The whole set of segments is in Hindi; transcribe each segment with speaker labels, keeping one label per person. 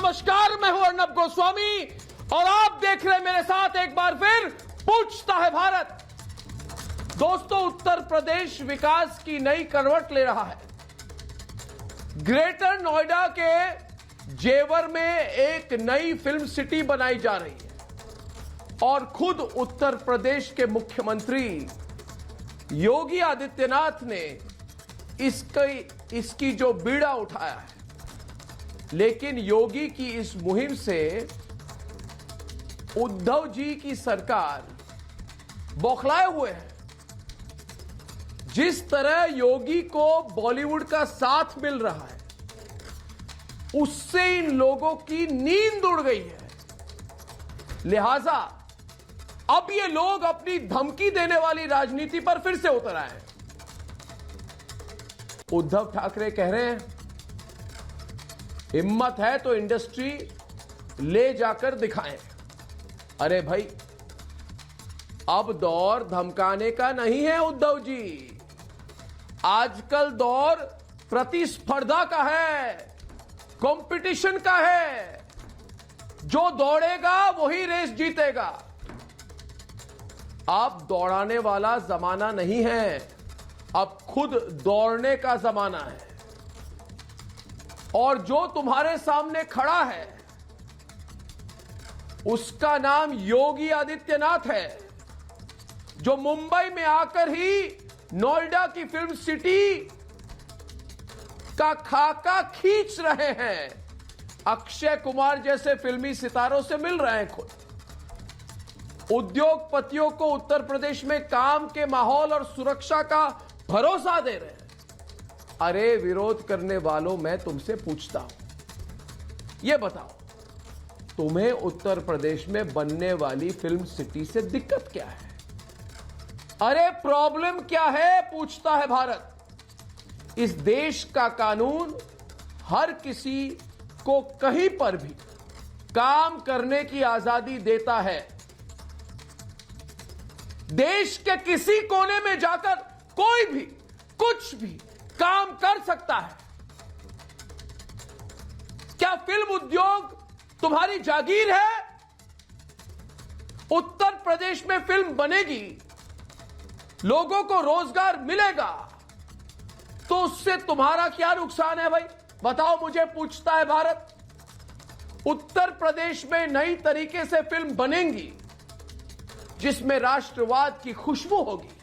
Speaker 1: नमस्कार, मैं हूं अर्नब गोस्वामी और आप देख रहे हैं मेरे साथ एक बार फिर पूछता है भारत। दोस्तों, उत्तर प्रदेश विकास की नई करवट ले रहा है। ग्रेटर नोएडा के जेवर में एक नई फिल्म सिटी बनाई जा रही है और खुद उत्तर प्रदेश के मुख्यमंत्री योगी आदित्यनाथ ने इसकी जो बीड़ा उठाया है। लेकिन योगी की इस मुहिम से उद्धव जी की सरकार बौखलाए हुए है। जिस तरह योगी को बॉलीवुड का साथ मिल रहा है, उससे इन लोगों की नींद उड़ गई है। लिहाजा अब ये लोग अपनी धमकी देने वाली राजनीति पर फिर से उतर आए हैं। उद्धव ठाकरे कह रहे हैं, हिम्मत है तो इंडस्ट्री ले जाकर दिखाएं। अरे भाई, अब दौर धमकाने का नहीं है उद्धव जी। आजकल दौर प्रतिस्पर्धा का है, कंपटीशन का है। जो दौड़ेगा वही रेस जीतेगा। अब दौड़ाने वाला जमाना नहीं है, अब खुद दौड़ने का जमाना है। और जो तुम्हारे सामने खड़ा है उसका नाम योगी आदित्यनाथ है, जो मुंबई में आकर ही नोएडा की फिल्म सिटी का खाका खींच रहे हैं। अक्षय कुमार जैसे फिल्मी सितारों से मिल रहे हैं। खुद उद्योगपतियों को उत्तर प्रदेश में काम के माहौल और सुरक्षा का भरोसा दे रहे हैं। अरे विरोध करने वालों, मैं तुमसे पूछता हूं, यह बताओ, तुम्हें उत्तर प्रदेश में बनने वाली फिल्म सिटी से दिक्कत क्या है? अरे प्रॉब्लम क्या है, पूछता है भारत। इस देश का कानून हर किसी को कहीं पर भी काम करने की आजादी देता है। देश के किसी कोने में जाकर कोई भी कुछ भी काम कर सकता है। क्या फिल्म उद्योग तुम्हारी जागीर है? उत्तर प्रदेश में फिल्म बनेगी, लोगों को रोजगार मिलेगा, तो उससे तुम्हारा क्या नुकसान है भाई? बताओ मुझे, पूछता है भारत। उत्तर प्रदेश में नई तरीके से फिल्म बनेंगी जिसमें राष्ट्रवाद की खुशबू होगी।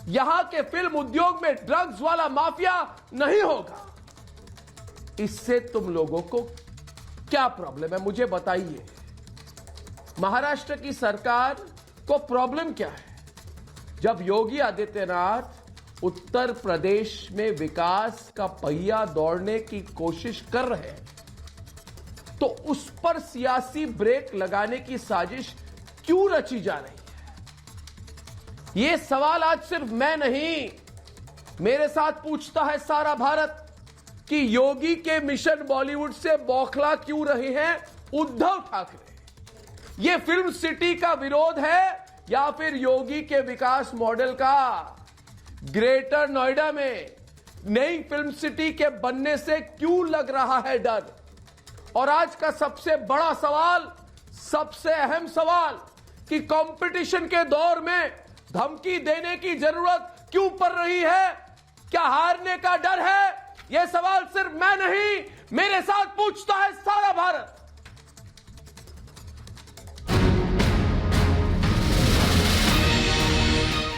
Speaker 1: यहां के फिल्म उद्योग में ड्रग्स वाला माफिया नहीं होगा। इससे तुम लोगों को क्या प्रॉब्लम है, मुझे बताइए। महाराष्ट्र की सरकार को प्रॉब्लम क्या है? जब योगी आदित्यनाथ उत्तर प्रदेश में विकास का पहिया दौड़ने की कोशिश कर रहे हैं, तो उस पर सियासी ब्रेक लगाने की साजिश क्यों रची जा रही है? यह सवाल आज सिर्फ मैं नहीं, मेरे साथ पूछता है सारा भारत कि योगी के मिशन बॉलीवुड से बौखला क्यों रहे हैं उद्धव ठाकरे। यह फिल्म सिटी का विरोध है या फिर योगी के विकास मॉडल का? ग्रेटर नोएडा में नई फिल्म सिटी के बनने से क्यों लग रहा है डर? और आज का सबसे बड़ा सवाल, सबसे अहम सवाल, कि कंपटीशन के दौर में धमकी देने की जरूरत क्यों पड़ रही है? क्या हारने का डर है? यह सवाल सिर्फ मैं नहीं, मेरे साथ पूछता है सारा भारत।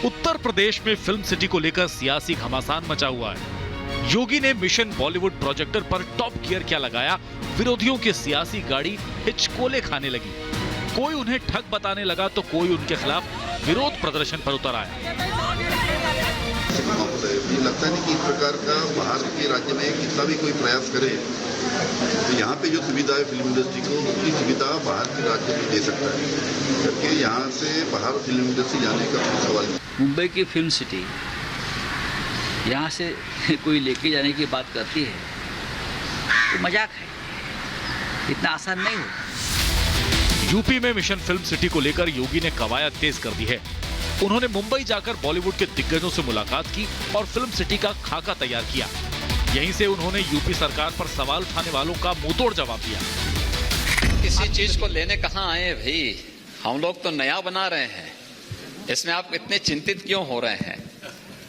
Speaker 2: उत्तर प्रदेश में फिल्म सिटी को लेकर सियासी घमासान मचा हुआ है। योगी ने मिशन बॉलीवुड प्रोजेक्टर पर टॉप गियर क्या लगाया, विरोधियों की सियासी गाड़ी हिचकोले खाने लगी। कोई उन्हें ठग बताने लगा तो कोई उनके खिलाफ विरोध प्रदर्शन पर उतर आया।
Speaker 3: मुझे लगता है कि इस प्रकार का बाहर के राज्य में कितना भी कोई प्रयास करे तो यहाँ पे जो सुविधा है फिल्म इंडस्ट्री को, उसकी सुविधा बाहर के राज्य में दे सकता है, क्योंकि यहाँ से बाहर फिल्म इंडस्ट्री जाने का कोई सवाल नहीं।
Speaker 4: मुंबई की फिल्म सिटी यहाँ से कोई लेके जाने की बात करती है तो मजाक है, इतना आसान नहीं होता।
Speaker 2: यूपी में मिशन फिल्म सिटी को लेकर योगी ने कवायद तेज कर दी है। उन्होंने मुंबई जाकर बॉलीवुड के दिग्गजों से मुलाकात की और फिल्म सिटी का खाका तैयार किया। यहीं से उन्होंने यूपी सरकार पर सवाल उठाने वालों का मुंहतोड़ जवाब दिया।
Speaker 5: किसी चीज को लेने कहाँ आए हैं भाई? हम लोग तो नया बना रहे हैं, इसमें आप इतने चिंतित क्यों हो रहे हैं?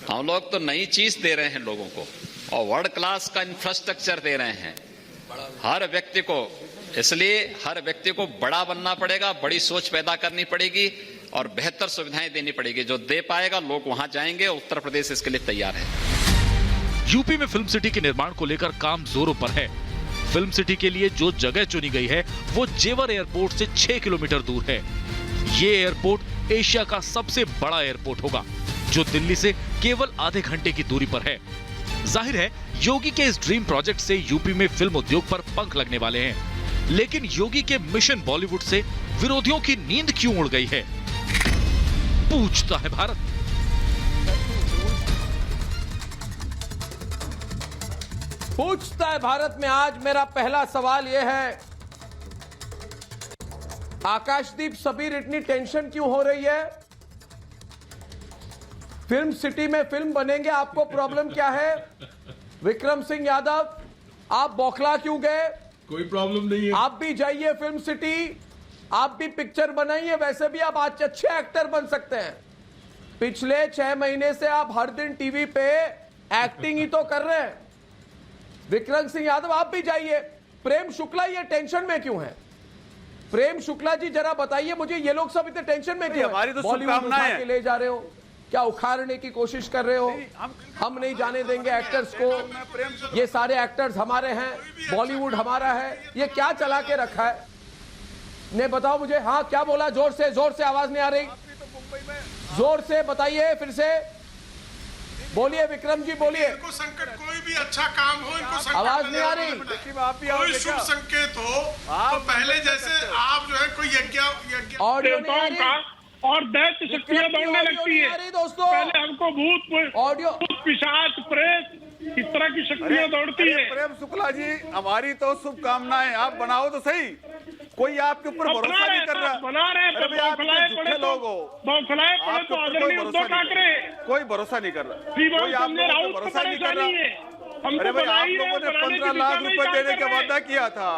Speaker 5: हम लोग तो नई चीज दे रहे हैं लोगों को और वर्ल्ड क्लास का इंफ्रास्ट्रक्चर दे रहे हैं हर व्यक्ति को। इसलिए हर व्यक्ति को बड़ा बनना पड़ेगा, बड़ी सोच पैदा करनी पड़ेगी और बेहतर सुविधाएं देनी पड़ेगी। जो दे पाएगा लोग वहां जाएंगे। उत्तर प्रदेश इसके लिए तैयार है।
Speaker 2: यूपी में फिल्म सिटी के निर्माण को लेकर काम जोरों पर है। फिल्म सिटी के लिए जो जगह चुनी गई है वो जेवर एयरपोर्ट से 6 किलोमीटर दूर है। ये एयरपोर्ट एशिया का सबसे बड़ा एयरपोर्ट होगा जो दिल्ली से केवल आधे घंटे की दूरी पर है। जाहिर है योगी के इस ड्रीम प्रोजेक्ट से यूपी में फिल्म उद्योग पर पंख लगने वाले हैं। लेकिन योगी के मिशन बॉलीवुड से विरोधियों की नींद क्यों उड़ गई है, पूछता है भारत।
Speaker 1: पूछता है भारत में आज मेरा पहला सवाल यह है, आकाशदीप सबीर इतनी टेंशन क्यों हो रही है? फिल्म सिटी में फिल्म बनेंगे, आपको प्रॉब्लम क्या है? विक्रम सिंह यादव आप बौखला क्यों गए?
Speaker 6: कोई प्रॉब्लम नहीं है।
Speaker 1: आप भी जाइए फिल्म सिटी, आप भी पिक्चर बनाइए। वैसे भी आप आज अच्छे एक्टर बन सकते हैं। पिछले 6 महीने से आप हर दिन टीवी पे एक्टिंग ही तो कर रहे हैं। विक्रम सिंह यादव आप भी जाइए। प्रेम शुक्ला ये टेंशन में क्यों है? प्रेम शुक्ला जी जरा बताइए मुझे, ये लोग सब इतने टेंशन में क्यों?
Speaker 7: हमारी तो
Speaker 1: बॉलीवुड
Speaker 7: शुभकामनाएं
Speaker 1: उठा
Speaker 7: हैं।
Speaker 1: के ले जा रहे हो क्या? उखाड़ने की कोशिश कर रहे हो? हम नहीं जाने देंगे एक्टर्स को। ये सारे एक्टर्स हमारे हैं, बॉलीवुड हमारा है। ये क्या चला के रखा है? ने बताओ मुझे। हाँ क्या बोला? जोर से आवाज नहीं आ रही। जोर से बताइए, फिर से बोलिए। विक्रम जी बोलिए।
Speaker 6: इनको संकट, कोई भी अच्छा काम हो, इनको संकट
Speaker 1: आवाज नहीं आ रही।
Speaker 6: कोई शुभ संकेत हो तो पहले जैसे आप जो है कोई यज्ञ
Speaker 1: ऑडियो नहीं आ रही।
Speaker 8: और दैत्य शक्तियां दौड़ने लगती है।
Speaker 1: दोस्तों
Speaker 8: पहले हमको भूत
Speaker 1: ऑडियो,
Speaker 8: पिशाच, प्रेत, इस तरह की शक्तियां दौड़ती है।
Speaker 7: प्रेम शुक्ला जी हमारी तो शुभकामनाएं, आप बनाओ तो सही। कोई आपके ऊपर भरोसा नहीं कर रहा।
Speaker 8: बना रहे
Speaker 7: अरे भाई, आप इतने झूठे लोग हो।
Speaker 8: बौखलाए पड़े
Speaker 7: आपके
Speaker 8: तो
Speaker 7: ऊपर
Speaker 8: आदरणीय
Speaker 7: कोई
Speaker 8: उद्धव
Speaker 7: भरोसा नहीं
Speaker 8: ठाकरे।
Speaker 7: कोई भरोसा नहीं कर रहा।
Speaker 8: श्रीमान
Speaker 7: कोई आप
Speaker 8: संजय
Speaker 7: लोगों
Speaker 8: राउत
Speaker 7: को
Speaker 8: को
Speaker 7: भरोसा नहीं कर
Speaker 8: परेशानी
Speaker 7: रहा।
Speaker 8: है। हमको
Speaker 7: अरे भाई, आप
Speaker 8: बनाई है,
Speaker 7: लोगों ने
Speaker 8: बनाने की
Speaker 7: 15
Speaker 8: दिशा
Speaker 7: लाख
Speaker 8: में ही
Speaker 7: रुपए
Speaker 8: काम
Speaker 7: देने
Speaker 8: कर
Speaker 7: का
Speaker 8: रहे
Speaker 7: वादा
Speaker 8: हैं।
Speaker 7: किया था।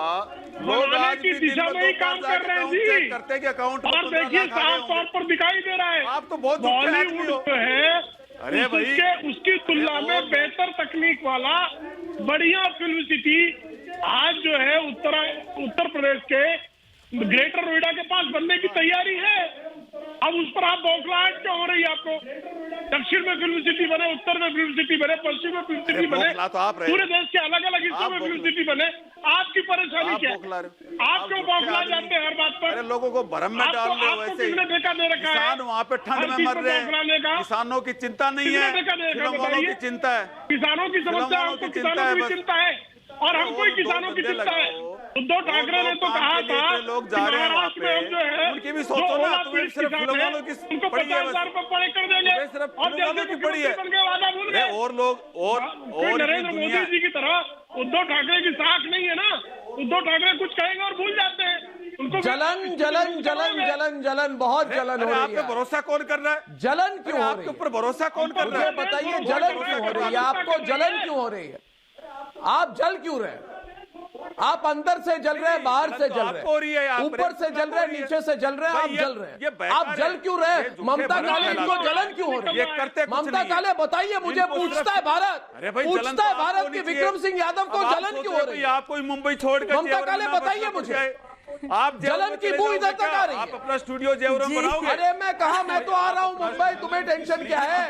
Speaker 7: लोग
Speaker 8: बनाने
Speaker 7: आज
Speaker 8: की
Speaker 7: भी
Speaker 8: दिशा
Speaker 7: दिन
Speaker 8: में ही
Speaker 7: में
Speaker 8: काम कर रहे हैं जी।
Speaker 7: चेक करते हैं कि अकाउंट में
Speaker 8: और
Speaker 7: 15
Speaker 8: देखिए
Speaker 7: लाख आ गए
Speaker 8: साफ तौर
Speaker 7: होंगे।
Speaker 8: पर दिखाई दे रहा है।
Speaker 7: आप तो बहुत झूठे आदमी
Speaker 8: बॉलीवुड
Speaker 7: हो।
Speaker 8: जो है
Speaker 7: अरे भाई,
Speaker 8: उसकी तुलना में बेहतर तकनीक वाला बढ़िया फिल्म सिटी आज जो है उत्तर प्रदेश के ग्रेटर नोएडा के पास बनने की तैयारी है। अब उस पर आप बौखलाहट क्यों हो रही है आपको? दक्षिण में फिल्म सिटी बने, उत्तर में फिल्म सिटी बने, पश्चिम में फिल्म सिटी बने,
Speaker 7: बौखला तो आप रहे।
Speaker 8: पूरे देश के अलग अलग हिस्सों में फिल्म सिटी बने। आपकी परेशानी क्या है? आप क्यों बौखला जाते हैं हर बात पर?
Speaker 7: अरे लोगों को भ्रम में डाल रहे हो। वैसे
Speaker 8: किसने ठेका दे रखा है?
Speaker 7: किसान वहाँ पे ठंड में मर रहे हैं। किसानों की चिंता नहीं है, फिल्म वालों की चिंता है।
Speaker 8: किसानों की समस्या, हमको किसानों की चिंता है और हमको ही किसानों की चिंता है। उद्धव ठाकरे ने तो कहा था
Speaker 7: लोग जा रहे हैं वहाँ
Speaker 8: महाराष्ट्र में जो है
Speaker 7: उनकी भी सोचो ना। तुम्हें सिर्फ फिल्म वालों की
Speaker 8: उनको
Speaker 7: पड़ी है,
Speaker 8: 50,000 रुपए पड़े कर देंगे
Speaker 7: सिर्फ
Speaker 8: और
Speaker 7: फिल्म वालों की पड़ी है।
Speaker 8: बन के वादा भूल गए।
Speaker 7: और लोग और
Speaker 8: नरेंद्र मोदी जी की तरह उद्धव ठाकरे की साख नहीं है ना। उद्धव ठाकरे कुछ कहेंगे और भूल जाते हैं। उनको
Speaker 1: जलन जलन जलन जलन जलन बहुत जलन हो
Speaker 7: आप
Speaker 1: रही
Speaker 7: पे
Speaker 1: है।
Speaker 7: भरोसा कौन कर रहा है?
Speaker 1: जलन क्यों हो रही
Speaker 7: आपके
Speaker 1: है?
Speaker 7: ऊपर भरोसा कौन कर रहा
Speaker 1: मुझे
Speaker 7: है?
Speaker 1: बताइए जलन क्यों हो रही है? आपको जलन क्यों हो रही है? आप जल क्यों रहे हैं? आप अंदर से जल रहे हैं, बाहर से जल रहे हैं, ऊपर से जल रहे हैं, नीचे से जल रहे हैं, आप जल रहे हैं। आप जल क्यों रहे हैं? ममता काले इनको जलन क्यों हो रही है? ममता काले बताइए मुझे, पूछता है भारत, पूछता है भारत कि विक्रम सिंह यादव को जलन क्यों हो रही है?
Speaker 7: आपको मुंबई छोड़कर
Speaker 1: ममता काले बताइए मुझे,
Speaker 7: आप
Speaker 1: जलन की बू इधर तक आ रही
Speaker 7: आप
Speaker 1: है।
Speaker 7: अपना स्टूडियो जेवर में बनाओगे?
Speaker 1: अरे मैं कहा, मैं तो आ रहा हूँ मुंबई, तुम्हें टेंशन क्या है?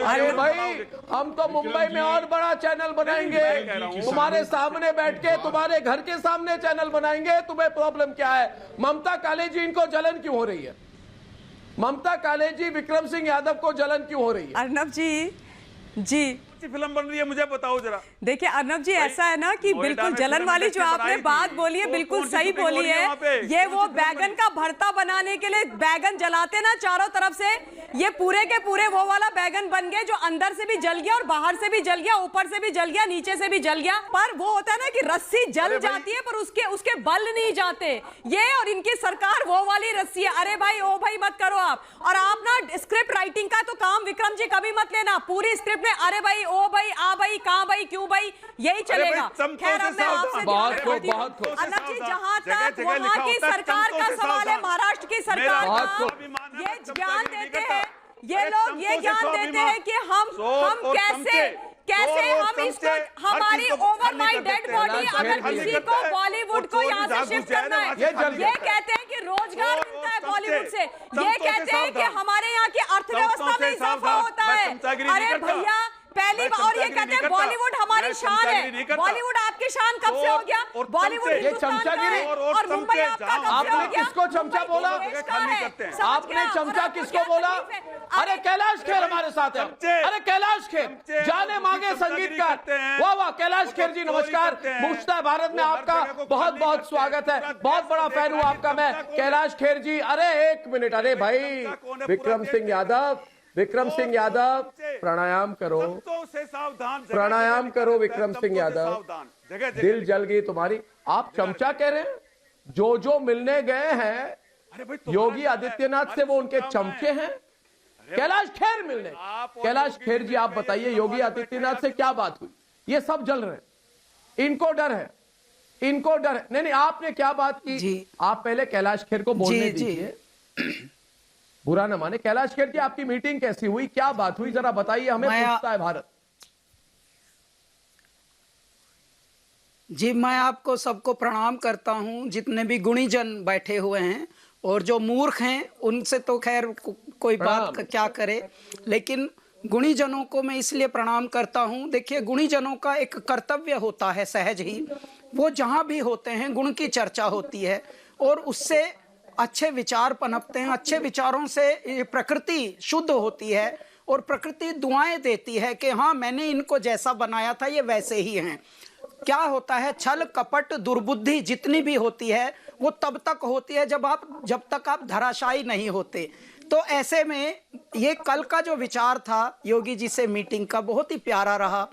Speaker 1: अरे भाई हम तो मुंबई में और बड़ा चैनल बनाएंगे, तुम्हारे सामने बैठ के, तुम्हारे घर के सामने चैनल बनाएंगे। तुम्हें प्रॉब्लम क्या है? ममता काले जी इनको जलन क्यों हो रही है? ममता काले जी विक्रम सिंह यादव को जलन क्यों हो रही है?
Speaker 9: अर्नब जी
Speaker 7: फिल्म बन रही है, मुझे बताओ जरा।
Speaker 9: देखिए अर्नब जी, ऐसा है ना कि बिल्कुल जलन वाली जो आपने बात बोली है, बिल्कुल सही बोली है। ये वो बैगन का भरता बनाने के लिए बैगन जलाते ना चारों तरफ से, ये पूरे के पूरे वो वाला बैगन बन गए जो अंदर से भी जल गया और बाहर से भी जल गया, ऊपर से भी जल गया, नीचे से भी जल गया। पर वो होता है ना कि रस्सी जल जाती है पर उसके बल नहीं जाते। ये और इनकी सरकार वो वाली रस्सी है। अरे भाई ओ भाई मत करो आप। और आप ना स्क्रिप्ट राइटिंग का तो काम विक्रम जी कभी मत लेना। पूरी स्क्रिप्ट में अरे भाई ओ भाई, आ भाई, कहां भाई, क्यों भाई, यही चलेगा। खैर अब मैं आपसे
Speaker 1: बहुत खूब
Speaker 9: अलग चीज, जहां तक वहां की सरकार का सवाल है, महाराष्ट्र की सरकार का, ये ज्ञान देते हैं ये लोग, ये ज्ञान देते हैं कि हम कैसे हम इसको, हमारी ओवर माय डेड बॉडी, अगर किसी को बॉलीवुड को यहाँ से शिफ्ट करना है, ये कहते हैं कि रोजगार मिलता है बॉलीवुड से, ये कहते हैं कि हमारे यहाँ की अर्थव्यवस्था में इजाफा होता है। अरे भैया, पहली बार, और ये कहते हैं बॉलीवुड हमारी शान है। बॉलीवुड आपकी शान कब से हो गया? बॉलीवुड हिंदुस्तान का है और मुंबई आपका कब से हो गया?
Speaker 1: आपने किसको चमचा बोला? आपने चमचा किसको बोला? अरे कैलाश खेर हमारे साथ है। अरे कैलाश खेर, जाने मांगे संगीतकार, वाह वाह। कैलाश खेर जी नमस्कार, पूछता है भारत में आपका बहुत बहुत स्वागत है, बहुत बड़ा फैन हूं आपका मैं, कैलाश खेर जी। अरे एक मिनट, अरे भाई विक्रम सिंह यादव, विक्रम सिंह यादव प्राणायाम करो, प्राणायाम करो विक्रम सिंह यादव, दिल जल गई तुम्हारी। आप चमचा कह रहे हैं? जो मिलने गए हैं योगी आदित्यनाथ से वो उनके चमचे हैं? कैलाश खेर मिलने, कैलाश खेर जी आप बताइए योगी आदित्यनाथ से क्या बात हुई? ये सब जल रहे हैं, इनको डर है, इनको डर है। नहीं, आपने क्या बात की? आप पहले कैलाश खेर को बोलने दीजिए, बुरा न माने। कैलाश खेर जी आपकी मीटिंग कैसी हुई, क्या बात हुई, जरा बताइए हमें, पूछता है भारत।
Speaker 10: जी, मैं आपको सबको प्रणाम करता हूं, जितने भी गुणीजन बैठे हुए हैं, और जो मूर्ख हैं उनसे तो खैर कोई बात क्या करे, लेकिन गुणीजनों को मैं इसलिए प्रणाम करता हूं। देखिए, गुणीजनों का एक कर्तव्य होता है सहज ही, वो जहां भी होते हैं गुण की चर्चा होती है और उससे अच्छे विचार पनपते हैं। अच्छे विचारों से प्रकृति शुद्ध होती है और प्रकृति दुआएं देती है कि हाँ, मैंने इनको जैसा बनाया था ये वैसे ही हैं। क्या होता है, छल कपट दुर्बुद्धि जितनी भी होती है वो तब तक होती है जब तक आप धराशायी नहीं होते। तो ऐसे में ये कल का जो विचार था योगी जी से मीटिंग का, बहुत ही प्यारा रहा।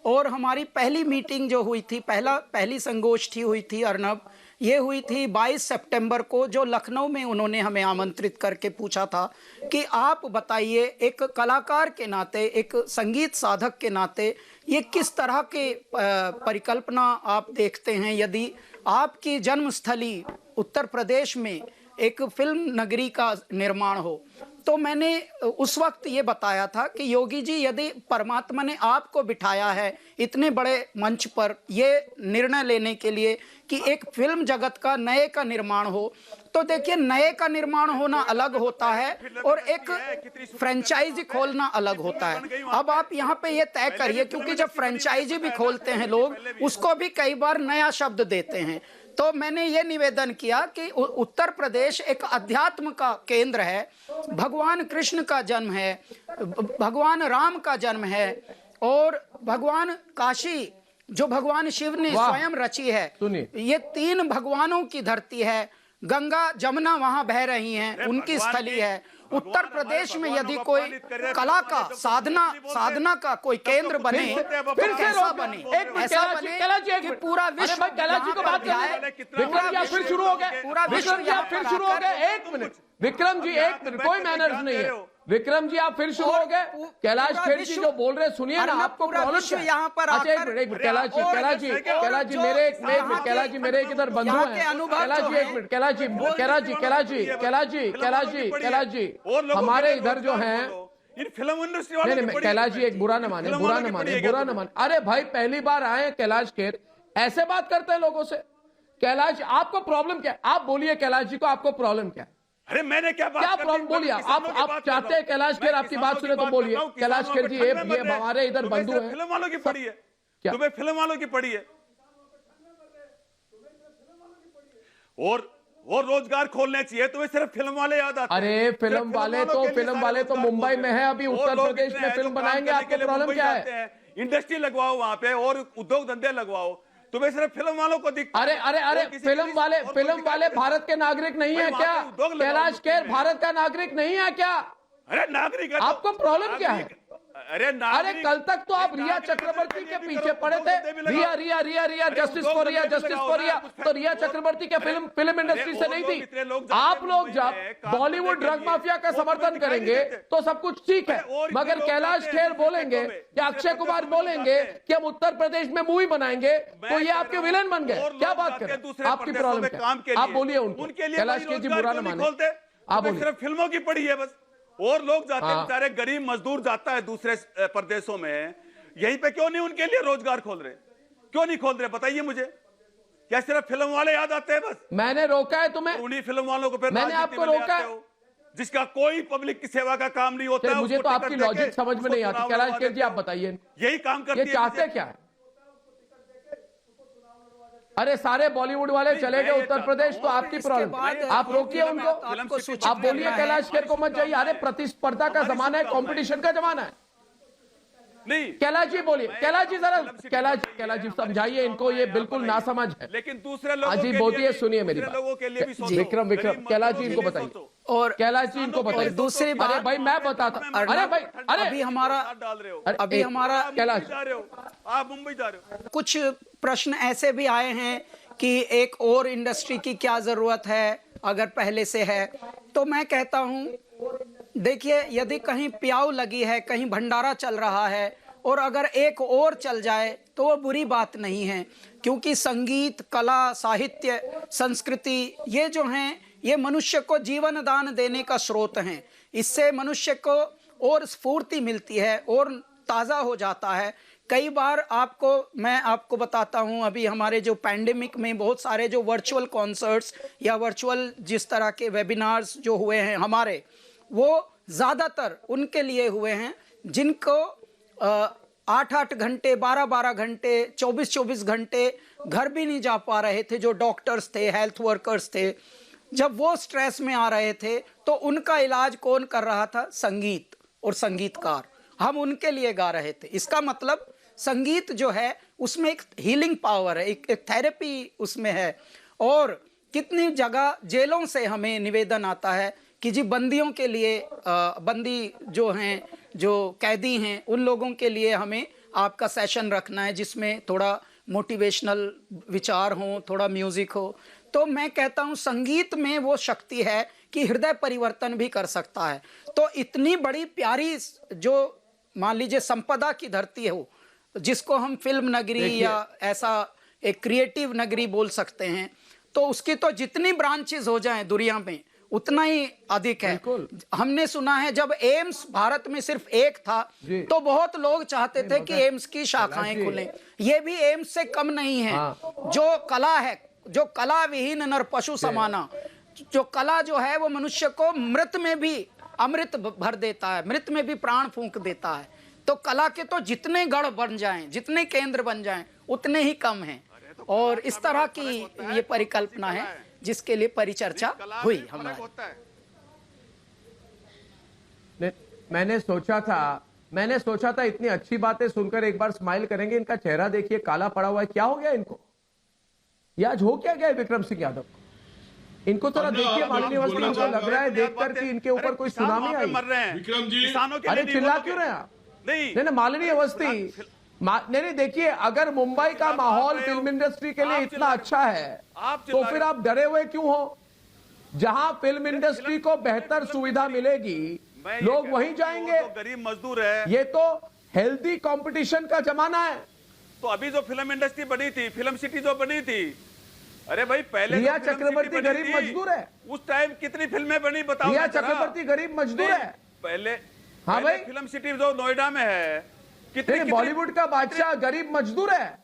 Speaker 10: और हमारी पहली मीटिंग जो हुई थी, पहली संगोष्ठी हुई थी अर्नब, ये हुई थी 22 सितंबर को, जो लखनऊ में उन्होंने हमें आमंत्रित करके पूछा था कि आप बताइए एक कलाकार के नाते, एक संगीत साधक के नाते, ये किस तरह के परिकल्पना आप देखते हैं यदि आपकी जन्मस्थली उत्तर प्रदेश में एक फिल्म नगरी का निर्माण हो। तो मैंने उस वक्त ये बताया था कि योगी जी, यदि परमात्मा ने आपको बिठाया है इतने बड़े मंच पर ये निर्णय लेने के लिए कि एक फिल्म जगत का नए का निर्माण हो, तो देखिए नए का निर्माण होना अलग होता है और एक फ्रेंचाइजी खोलना अलग होता है। अब आप यहाँ पे ये तय करिए, क्योंकि जब फ्रेंचाइजी भी खोलते हैं लोग, उसको भी कई बार नया शब्द देते हैं। तो मैंने ये निवेदन किया कि उत्तर प्रदेश एक अध्यात्म का केंद्र है, भगवान कृष्ण का जन्म है, भगवान राम का जन्म है, और भगवान काशी जो भगवान शिव ने स्वयं रची है, ये 3 भगवानों की धरती है। गंगा जमुना वहां बह रही हैं, उनकी स्थली है। उत्तर प्रदेश में यदि कोई कला का साधना का कोई केंद्र बने, फिर कैसा बने? ऐसा बने कि पूरा विश्व,
Speaker 1: विक्रम जी फिर शुरू हो गए, पूरा विश्व फिर शुरू हो गए। एक मिनट विक्रम जी, एक मिनट, कोई मैनर्स नहीं है। विक्रम जी आप फिर शुरू हो गए। कैलाश खेर जी जो बोल रहे सुनिए ना, आपको प्रॉब्लम
Speaker 10: यहाँ पर।
Speaker 1: अच्छा एक मिनट, कैलाश जी मेरे एक इधर बंधु हैं। कैलाश जी एक मिनट, कैलाश जी हमारे इधर जो हैं,
Speaker 7: फिल्म इंडस्ट्री
Speaker 1: नहीं कैलाश जी एक बुरा न माने। अरे भाई पहली बार आए कैलाश खेर, ऐसे बात करते हैं लोगों से। कैलाश आपको प्रॉब्लम क्या है? आप बोलिए कैलाश जी को, आपको प्रॉब्लम क्या है?
Speaker 7: अरे मैंने क्या
Speaker 1: प्रॉब्लम बोलिए। आप चाहते हैं कैलाश खेर आपकी बात सुने तो बोलिए। कैलाश खेर जी ये हमारे इधर बंधु हैं।
Speaker 7: फिल्म वालों की पड़ी है, तुम्हें फिल्म वालों की पड़ी है, और रोजगार खोलने चाहिए, तुम्हें सिर्फ फिल्म वाले याद आते हैं।
Speaker 1: अरे फिल्म वाले तो मुंबई में है, अभी उत्तर प्रदेश में फिल्म बनाएंगे। आपको प्रॉब्लम क्या है?
Speaker 7: इंडस्ट्री लगवाओ वहां पे और उद्योग धंधे लगवाओ, तुम्हें सिर्फ फिल्म वालों को दिखता।
Speaker 1: अरे फिल्म वाले भारत के नागरिक नहीं है क्या? कैलाश खेर भारत का नागरिक नहीं है क्या?
Speaker 7: अरे नागरिक है,
Speaker 1: आपको प्रॉब्लम क्या है? अरे कल तक तो आप रिया चक्रवर्ती के पीछे पड़े थे, Riya Riya Riya Riya justice for Riya, justice for Riya. तो रिया चक्रवर्ती क्या फिल्म इंडस्ट्री से नहीं थी? आप लोग जब बॉलीवुड ड्रग माफिया का समर्थन करेंगे तो सब कुछ ठीक है, मगर कैलाश खेर बोलेंगे या अक्षय कुमार बोलेंगे कि हम उत्तर प्रदेश में मूवी बनाएंगे तो ये आपके विलेन बन गए। क्या बात करें? आपकी प्रॉब्लम क्या? आप बोलिए उनको, कैलाश खेर जी बुरा न माने, आप बोलिए।
Speaker 7: सिर्फ फिल्मों की पड़ी है बस, और लोग जाते हैं बेचारे, गरीब मजदूर जाता है दूसरे प्रदेशों में, यहीं पे क्यों नहीं उनके लिए रोजगार खोल रहे? क्यों नहीं खोल रहे बताइए मुझे? क्या सिर्फ फिल्म वाले याद आते हैं बस?
Speaker 1: मैंने रोका है तुम्हें?
Speaker 7: उन्हीं फिल्म वालों को फिर
Speaker 1: मैंने आपको रोका है,
Speaker 7: जिसका कोई पब्लिक की सेवा का काम नहीं होता है।
Speaker 1: मुझे तो आपकी लॉजिक समझ में नहीं आती। कैलाश खेर जी आप बताइए,
Speaker 7: यही काम करते
Speaker 1: ये चाहते क्या है? अरे सारे बॉलीवुड वाले चले गए उत्तर प्रदेश, तो आपकी प्रॉब्लम, आप रोकिए उनको, आप बोलिए कैलाश खेर को मत जाइए। अरे प्रतिस्पर्धा का जमाना है, कंपटीशन का जमाना है।
Speaker 7: नहीं
Speaker 1: कैलाश जी बोलिए, कैलाश जी जरा, कैलाश जी समझाइए इनको, ये बिल्कुल नासमझ है।
Speaker 7: लेकिन दूसरे लोगों
Speaker 1: अजी बोलिए, सुनिए मेरी बात। विक्रम कैलाश जी इनको बताइए, और कैलाश जी इनको बताइए।
Speaker 10: दूसरी बात,
Speaker 1: अरे भाई मैं बताता, अरे भाई, अरे
Speaker 10: अभी हमारा
Speaker 1: कैलाश,
Speaker 7: आप मुंबई जा रहे हो।
Speaker 10: कुछ प्रश्न ऐसे भी आए हैं कि एक और इंडस्ट्री की क्या जरूरत है अगर पहले से है, तो मैं कहता हूं देखिए, यदि कहीं प्याऊ लगी है, कहीं भंडारा चल रहा है, और अगर एक और चल जाए तो वो बुरी बात नहीं है, क्योंकि संगीत, कला, साहित्य, संस्कृति ये जो हैं ये मनुष्य को जीवन दान देने का स्रोत हैं। इससे मनुष्य को और स्फूर्ति मिलती है और ताज़ा हो जाता है। कई बार मैं आपको बताता हूं, अभी हमारे जो पैंडेमिक में बहुत सारे जो वर्चुअल कॉन्सर्ट्स या वर्चुअल जिस तरह के वेबिनार्स जो हुए हैं हमारे, वो ज़्यादातर उनके लिए हुए हैं जिनको 8-8 घंटे, 12-12 घंटे, 24-24 घंटे घर भी नहीं जा पा रहे थे, जो डॉक्टर्स थे, हेल्थ वर्कर्स थे। जब वो स्ट्रेस में आ रहे थे तो उनका इलाज कौन कर रहा था? संगीत और संगीतकार। हम उनके लिए गा रहे थे। इसका मतलब संगीत जो है उसमें एक हीलिंग पावर है, एक थेरेपी उसमें है। और कितनी जगह जेलों से हमें निवेदन आता है कि जी बंदियों के लिए, बंदी जो हैं, जो कैदी हैं, उन लोगों के लिए हमें आपका सेशन रखना है जिसमें थोड़ा मोटिवेशनल विचार हो, थोड़ा म्यूजिक हो। तो मैं कहता हूँ संगीत में वो शक्ति है कि हृदय परिवर्तन भी कर सकता है। तो इतनी बड़ी प्यारी जो मान लीजिए संपदा की धरती हो, जिसको हम फिल्म नगरी या ऐसा एक क्रिएटिव नगरी बोल सकते हैं, तो उसकी तो जितनी ब्रांचेस हो जाएं दुनिया में उतना ही अधिक है। हमने सुना है जब एम्स भारत में सिर्फ एक था तो बहुत लोग चाहते थे कि एम्स की शाखाएं खुलें। ये भी एम्स से कम नहीं है। जो कला है, जो कला विहीन नर पशु समाना, जो कला जो है वो मनुष्य को मृत में भी अमृत भर देता है, मृत में भी प्राण फूंक देता है। तो कला के तो जितने गढ़ बन जाएं, जितने केंद्र बन जाएं, उतने ही कम हैं। और इस तरह की ये परिकल्पना है जिसके लिए परिचर्चा हुई हमारी।
Speaker 1: मैंने सोचा था इतनी अच्छी बातें सुनकर एक बार स्माइल करेंगे। इनका चेहरा देखिए काला पड़ा हुआ है, क्या हो गया इनको? ये आज हो क्या गया विक्रम सिंह यादव? इनको थोड़ा देखिए माननीय अवस्थी, इनको लग रहा है देखकर कि इनके ऊपर कोई सुनामी आई।
Speaker 6: विक्रम जी,
Speaker 1: अरे चिल्ला क्यों रहे आप? नहीं माननीय अवस्थी, नहीं देखिए, अगर मुंबई का माहौल फिल्म इंडस्ट्री के लिए इतना अच्छा है तो फिर आप डरे हुए क्यों हो? जहां फिल्म इंडस्ट्री को बेहतर सुविधा मिलेगी लोग वहीं जाएंगे।
Speaker 7: गरीब मजदूर है,
Speaker 1: ये तो हेल्दी कंपटीशन का जमाना है।
Speaker 7: तो अभी जो फिल्म इंडस्ट्री बनी थी, फिल्म सिटी जो बनी थी, अरे भाई पहले
Speaker 1: रिया चक्रवर्ती गरीब मजदूर है।
Speaker 7: उस टाइम कितनी फिल्में बनी बताओ?
Speaker 1: रिया चक्रवर्ती गरीब मजदूर है
Speaker 7: पहले।
Speaker 1: हाँ भाई,
Speaker 7: फिल्म सिटी जो नोएडा में है, कितनी
Speaker 1: बॉलीवुड का बादशाह गरीब मजदूर है।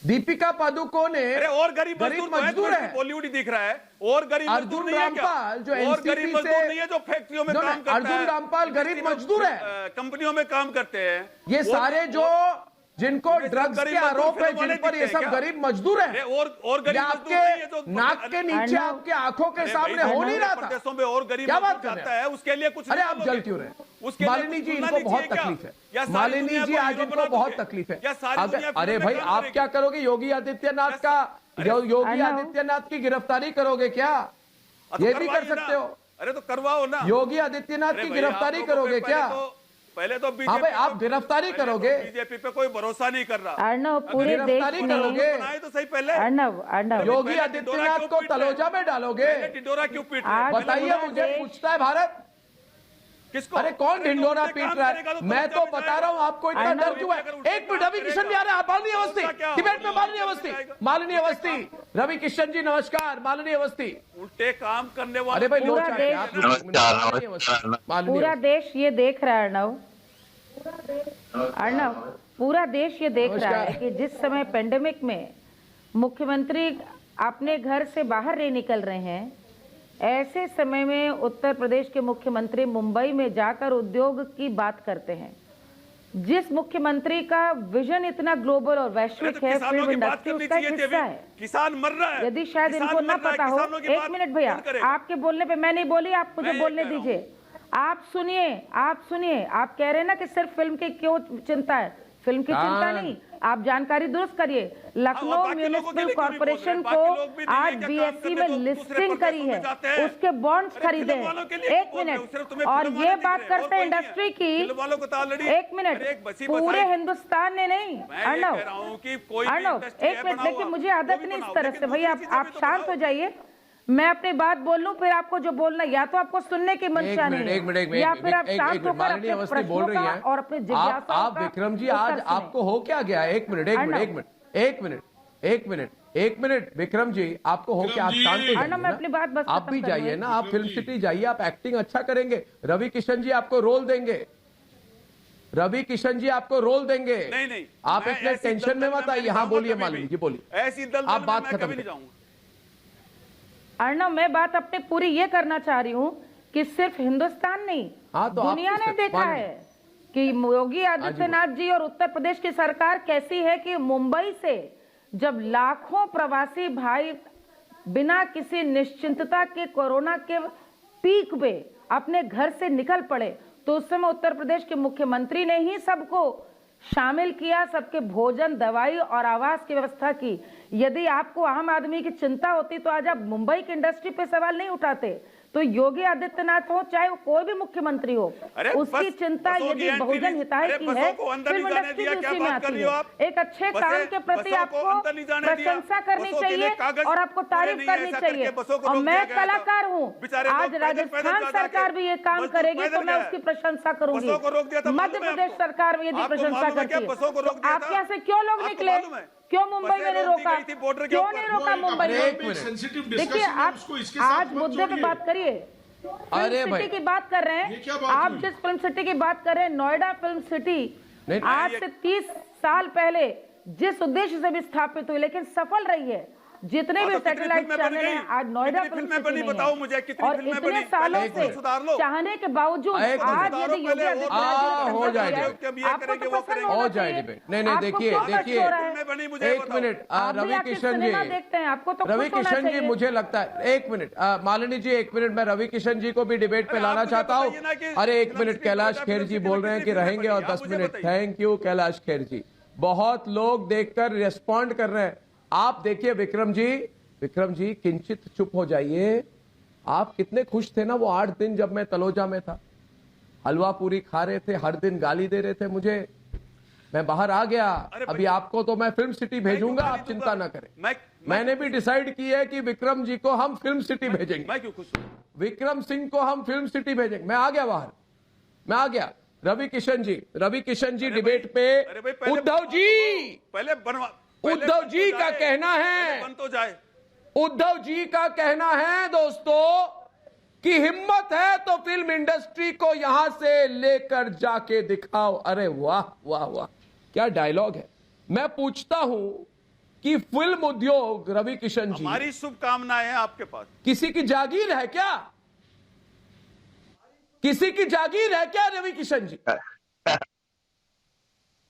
Speaker 1: दीपिका पादुकोण है,
Speaker 7: अरे और गरीब मजदूर है, बॉलीवुड ही दिख रहा है। और गरीब
Speaker 1: अर्जुन रामपाल जो एनसीपी से
Speaker 7: नहीं है, जो फैक्ट्रियों में काम करता है।
Speaker 1: अर्जुन रामपाल गरीब मजदूर है,
Speaker 7: कंपनियों में काम करते हैं।
Speaker 1: ये सारे जो जिनको ड्रग्स के आरोप है, जिन पर ये सब गरीब मजदूर है।
Speaker 7: और गरीब
Speaker 1: आपके नाक के नीचे, आपके आंखों के सामने हो नहीं रहा था।
Speaker 7: प्रदेशों में और गरीब
Speaker 1: क्या बात कर रहे हैं?
Speaker 7: उसके लिए कुछ।
Speaker 1: अरे आप जल क्यों रहे? मालिनी जी इनको बहुत तकलीफ है। मालिनी जी आज इनको बहुत तकलीफ है। अरे भाई आप क्या करोगे? योगी आदित्यनाथ का, योगी आदित्यनाथ की गिरफ्तारी करोगे क्या? ये भी कर सकते हो।
Speaker 7: अरे तो करवाओ ना।
Speaker 1: योगी आदित्यनाथ की गिरफ्तारी करोगे क्या?
Speaker 7: पहले तो
Speaker 1: हाँ भाई, आप गिरफ्तारी करोगे?
Speaker 7: बीजेपी पे कोई भरोसा नहीं कर रहा।
Speaker 11: अर्णव, पूरे देश
Speaker 1: गिरफ्तारी करोगे?
Speaker 7: तो सही पहले
Speaker 11: अर्णव
Speaker 1: योगी आदित्यनाथ को तलोजा में डालोगे?
Speaker 7: ढिंडोरा क्यों पीट
Speaker 1: बताइए मुझे, पूछता है भारत।
Speaker 7: किसको?
Speaker 1: अरे कौन ढिंडोरा पीट रहा है? मैं तो बता रहा हूँ आपको, इतना डर क्यों है? एक मिनट, रवि किशन भी आ रहे हैं। माननीय अवस्थी डिबेट में, माननीय अवस्थी, माननीय अवस्थी, रवि किशन जी नमस्कार। माननीय अवस्थी,
Speaker 7: उल्टे काम करने वाले।
Speaker 1: अरे भाई
Speaker 11: पूरा देश ये देख रहा है अर्णव, पूरा देश ये देख रहा है कि जिस समय पेंडेमिक में मुख्यमंत्री अपने घर से बाहर नहीं निकल रहे हैं, ऐसे समय में उत्तर प्रदेश के मुख्यमंत्री मुंबई में जाकर उद्योग की बात करते हैं। जिस मुख्यमंत्री का विजन इतना ग्लोबल और वैश्विक है, फिल्म इंडस्ट्री उसका एक हिस्सा है।
Speaker 7: किसान मर रहा है।
Speaker 11: यदि शायद इनको ना पता हो, एक मिनट भैया, आपके बोलने पे मैं नहीं बोली, आप मुझे बोलने दीजिए। आप सुनिए, आप कह रहे हैं ना कि सिर्फ फिल्म की क्यों चिंता है? फिल्म की चिंता नहीं, आप जानकारी दुरुस्त करिए। लखनऊ म्यूनिसिपल कॉर्पोरेशन को आज बीएसई में लिस्टिंग करी है, उसके बॉन्ड्स खरीदे। एक मिनट, और ये बात करते हैं इंडस्ट्री की, एक मिनट, पूरे हिंदुस्तान ने नहीं। अर्णव, एक मिनट, लेकिन मुझे आदत नहीं इस तरह से। भैया आप शांत हो जाइए, मैं अपनी बात बोल लूं, फिर आपको जो बोलना, या तो आपको सुनने की मंशा नहीं है, या फिर आप शांत होकर अपने प्रश्नों का और अपने जिज्ञासाओं का।
Speaker 1: आप विक्रम जी, आज आपको हो क्या गया? एक मिनट विक्रम जी, आपको हो क्या? आप शांत हो जाइए,
Speaker 11: मैं अपनी बात बस
Speaker 1: आप भी जाइए ना, आप फिल्म सिटी जाइए, आप एक्टिंग अच्छा करेंगे। रवि किशन जी आपको रोल देंगे, रवि किशन जी आपको रोल देंगे।
Speaker 7: नहीं,
Speaker 1: आप इतने टेंशन में मत आइए। हाँ बोलिए मालिनी जी, बोलिए,
Speaker 7: ऐसी दल
Speaker 1: आप बात खत्म
Speaker 7: नहीं जाऊंगा।
Speaker 11: अर्णव, मैं बात अपने पूरी ये करना चाह रही हूँ कि सिर्फ हिंदुस्तान नहीं,
Speaker 1: तो
Speaker 11: दुनिया ने देखा है कि योगी आदित्यनाथ जी और उत्तर प्रदेश की सरकार कैसी है कि मुंबई से जब लाखों प्रवासी भाई बिना किसी निश्चिंतता के कोरोना के पीक पे अपने घर से निकल पड़े, तो उस समय उत्तर प्रदेश के मुख्यमंत्री ने ही सबको शामिल किया, सबके भोजन, दवाई और आवास की व्यवस्था की। यदि आपको आम आदमी की चिंता होती तो आज आप मुंबई की इंडस्ट्री पे सवाल नहीं उठाते। तो योगी आदित्यनाथ हो, चाहे वो कोई भी मुख्यमंत्री हो, उसकी चिंता यदि बहुजन हिताय की है, फिल्म इंडस्ट्री भी उसी में आती है। एक अच्छे काम के प्रति आपको प्रशंसा करनी चाहिए और आपको तारीफ करनी चाहिए। और मैं कलाकार हूँ, आज राजस्थान सरकार भी ये काम करेगी तो मैं उसकी प्रशंसा करूंगी। मध्य प्रदेश सरकार भी यदि प्रशंसा करती है, तो आपके यहाँ से क्यों लोग निकले? क्यों मुंबई में नहीं रोका? क्यों नहीं रोका मुंबई में? देखिए, आप आज मुद्दे पे बात करिए। फिल्म सिटी की बात कर रहे हैं आप, जिस फिल्म सिटी की बात कर रहे हैं, नोएडा फिल्म सिटी आज से 30 साल पहले जिस उद्देश्य से भी स्थापित हुई, लेकिन सफल रही है। जितने भी सैटेलाइट चैनल हैं आज नोएडा फिल्म सिटी में
Speaker 7: बताओ मुझे,
Speaker 11: और इतने सालों से चाहने के बावजूद आज यदि योगी आदित्यनाथ
Speaker 1: हो जाए डिबेट। नहीं, देखिए एक मिनट, रवि किशन जी
Speaker 11: देखते हैं, आपको तो
Speaker 1: रवि किशन जी, मुझे लगता है, एक मिनट मालिनी जी, एक मिनट, मैं रवि किशन जी को भी डिबेट पे लाना चाहता हूँ। अरे एक मिनट, कैलाश खेर जी बोल रहे हैं कि रहेंगे और 10 minute. Thank you Kailash Kher ji, बहुत लोग देखकर रिस्पॉन्ड कर रहे हैं। आप देखिए विक्रम जी किंचित चुप हो जाइए। आप कितने खुश थे ना वो 8 दिन जब मैं तलोजा में था, हलवा पूरी खा रहे थे, हर दिन गाली दे रहे थे मुझे। मैं बाहर आ गया, अभी आपको तो मैं फिल्म सिटी भेजूंगा, आप चिंता ना करें। मैंने भी डिसाइड किया है कि विक्रम जी को हम फिल्म सिटी भेजेंगे।
Speaker 7: मैं क्यों खुश हूं?
Speaker 1: विक्रम सिंह को हम फिल्म सिटी भेजेंगे। मैं आ गया बाहर, मैं आ गया। रवि किशन जी डिबेट पे उद्धव जी,
Speaker 7: पहले
Speaker 1: उद्धव जी का कहना है,
Speaker 7: बन तो जाए।
Speaker 1: उद्धव जी का कहना है दोस्तों कि हिम्मत है तो फिल्म इंडस्ट्री को यहां से लेकर जाके दिखाओ। अरे वाह वाह वाह, क्या डायलॉग है। मैं पूछता हूं कि फिल्म उद्योग, रवि किशन जी,
Speaker 7: हमारी शुभकामनाएं हैं आपके पास।
Speaker 1: किसी की जागीर है क्या? किसी की जागीर है क्या रवि किशन जी?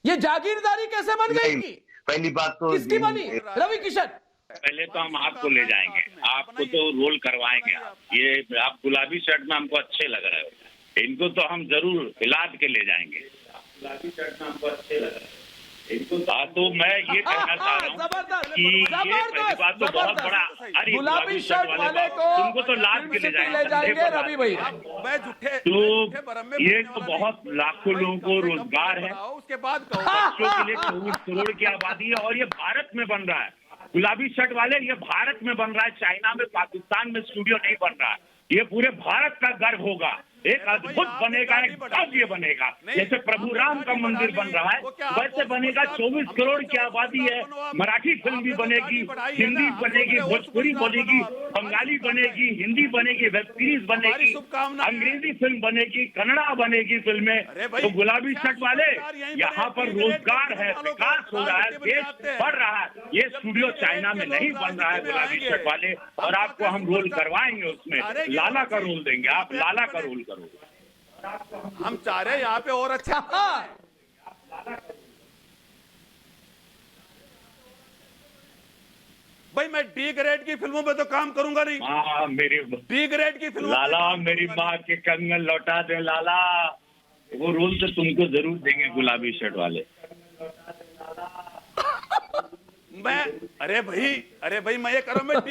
Speaker 1: ये जागीरदारी कैसे बन गई?
Speaker 12: पहली बात तो
Speaker 1: किसकी बनी? रवि किशन,
Speaker 12: पहले तो हम आपको ले जाएंगे, आपको तो रोल करवाएंगे। ये आप गुलाबी शर्ट में हमको अच्छे लग रहे हो, इनको तो हम जरूर इलाज के ले जाएंगे। गुलाबी शर्ट में हमको अच्छे लग रहे हैं, तो मैं ये कहना चाह रहा हूँ कि ये पहली बात तो बहुत बड़ा, अरे
Speaker 1: गुलाबी शर्ट वाले को
Speaker 12: तुमको तो लाद के ले
Speaker 1: जाएंगे रवि भाई।
Speaker 12: तो ये तो बहुत लाखों लोगों को रोजगार है,
Speaker 7: उसके बाद
Speaker 12: बच्चों के लिए करोड़ की आबादी है, और ये भारत में बन रहा है। गुलाबी शर्ट वाले, ये भारत में बन रहा है, चाइना में, पाकिस्तान में स्टूडियो नहीं बन रहा है। ये पूरे भारत का गर्व होगा, एक अद्भुत बनेगा, एक भव्य बनेगा। जैसे प्रभु राम का मंदिर बन रहा है वैसे बनेगा। 24 करोड़ की आबादी है, मराठी फिल्म भी बनेगी, हिंदी बनेगी, भोजपुरी बनेगी, बंगाली बनेगी, हिंदी बनेगी, वेब सीरीज बनेगी, अंग्रेजी फिल्म बनेगी, कन्नड़ा बनेगी फिल्में। तो गुलाबी शर्ट वाले, यहाँ पर रोजगार है, विकास हो रहा है, देश बढ़ रहा है। ये स्टूडियो चाइना में नहीं बन रहा है गुलाबी शर्ट वाले, और आपको हम रोल करवाएंगे, उसमें लाला का रोल देंगे, आप लाला का रोल।
Speaker 7: हम चाह रहे हैं यहाँ पे और अच्छा। भाई मैं डी ग्रेड की फिल्मों में तो काम करूंगा नहीं।
Speaker 12: हाँ, मेरी
Speaker 7: डी ग्रेड की फिल्मों
Speaker 12: लाला, मेरी माँ के कंगन लौटा दे लाला, वो रोल तो तुमको जरूर देंगे गुलाबी शर्ट वाले।
Speaker 7: अरे भाई मैं ये करूँ, मैं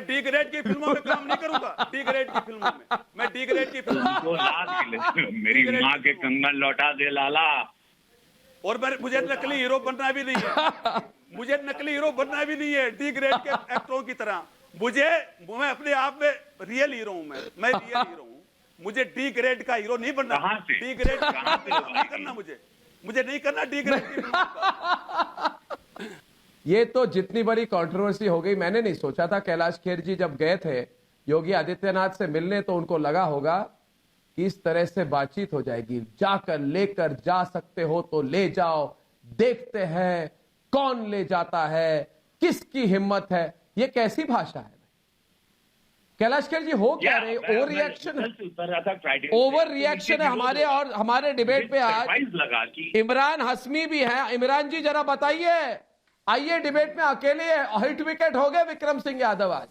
Speaker 7: डी ग्रेड की फिल्मों में काम नहीं करूंगा। डी ग्रेड की फिल्मों में मैं डी ग्रेड की फिल्मों
Speaker 12: मेरी माँ के कंगन लौटा दे लाला।
Speaker 7: और मुझे नकली हीरो बनना भी नहीं है, मुझे नकली हीरो बनना भी नहीं है डी ग्रेड के एक्टरों की तरह। मैं अपने आप में रियल हीरो हूँ, मैं रियल हीरो हूँ। मुझे डी ग्रेड का हीरो नहीं बनना। डी ग्रेड नहीं करना, मुझे नहीं करना डी ग्रेड की फिल्म।
Speaker 1: ये तो जितनी बड़ी कंट्रोवर्सी हो गई, मैंने नहीं सोचा था। कैलाश खेर जी जब गए थे योगी आदित्यनाथ से मिलने, तो उनको लगा होगा कि इस तरह से बातचीत हो जाएगी, जाकर लेकर जा सकते हो तो ले जाओ, देखते हैं कौन ले जाता है, किसकी हिम्मत है। ये कैसी भाषा है कैलाश खेर जी? हो क्या रहे? ओवर रिएक्शन है हमारे और हमारे डिबेट पे आज इमरान हाशमी भी है। इमरान जी जरा बताइए, आइए डिबेट में अकेले हिट विकेट हो गए विक्रम सिंह यादव, आज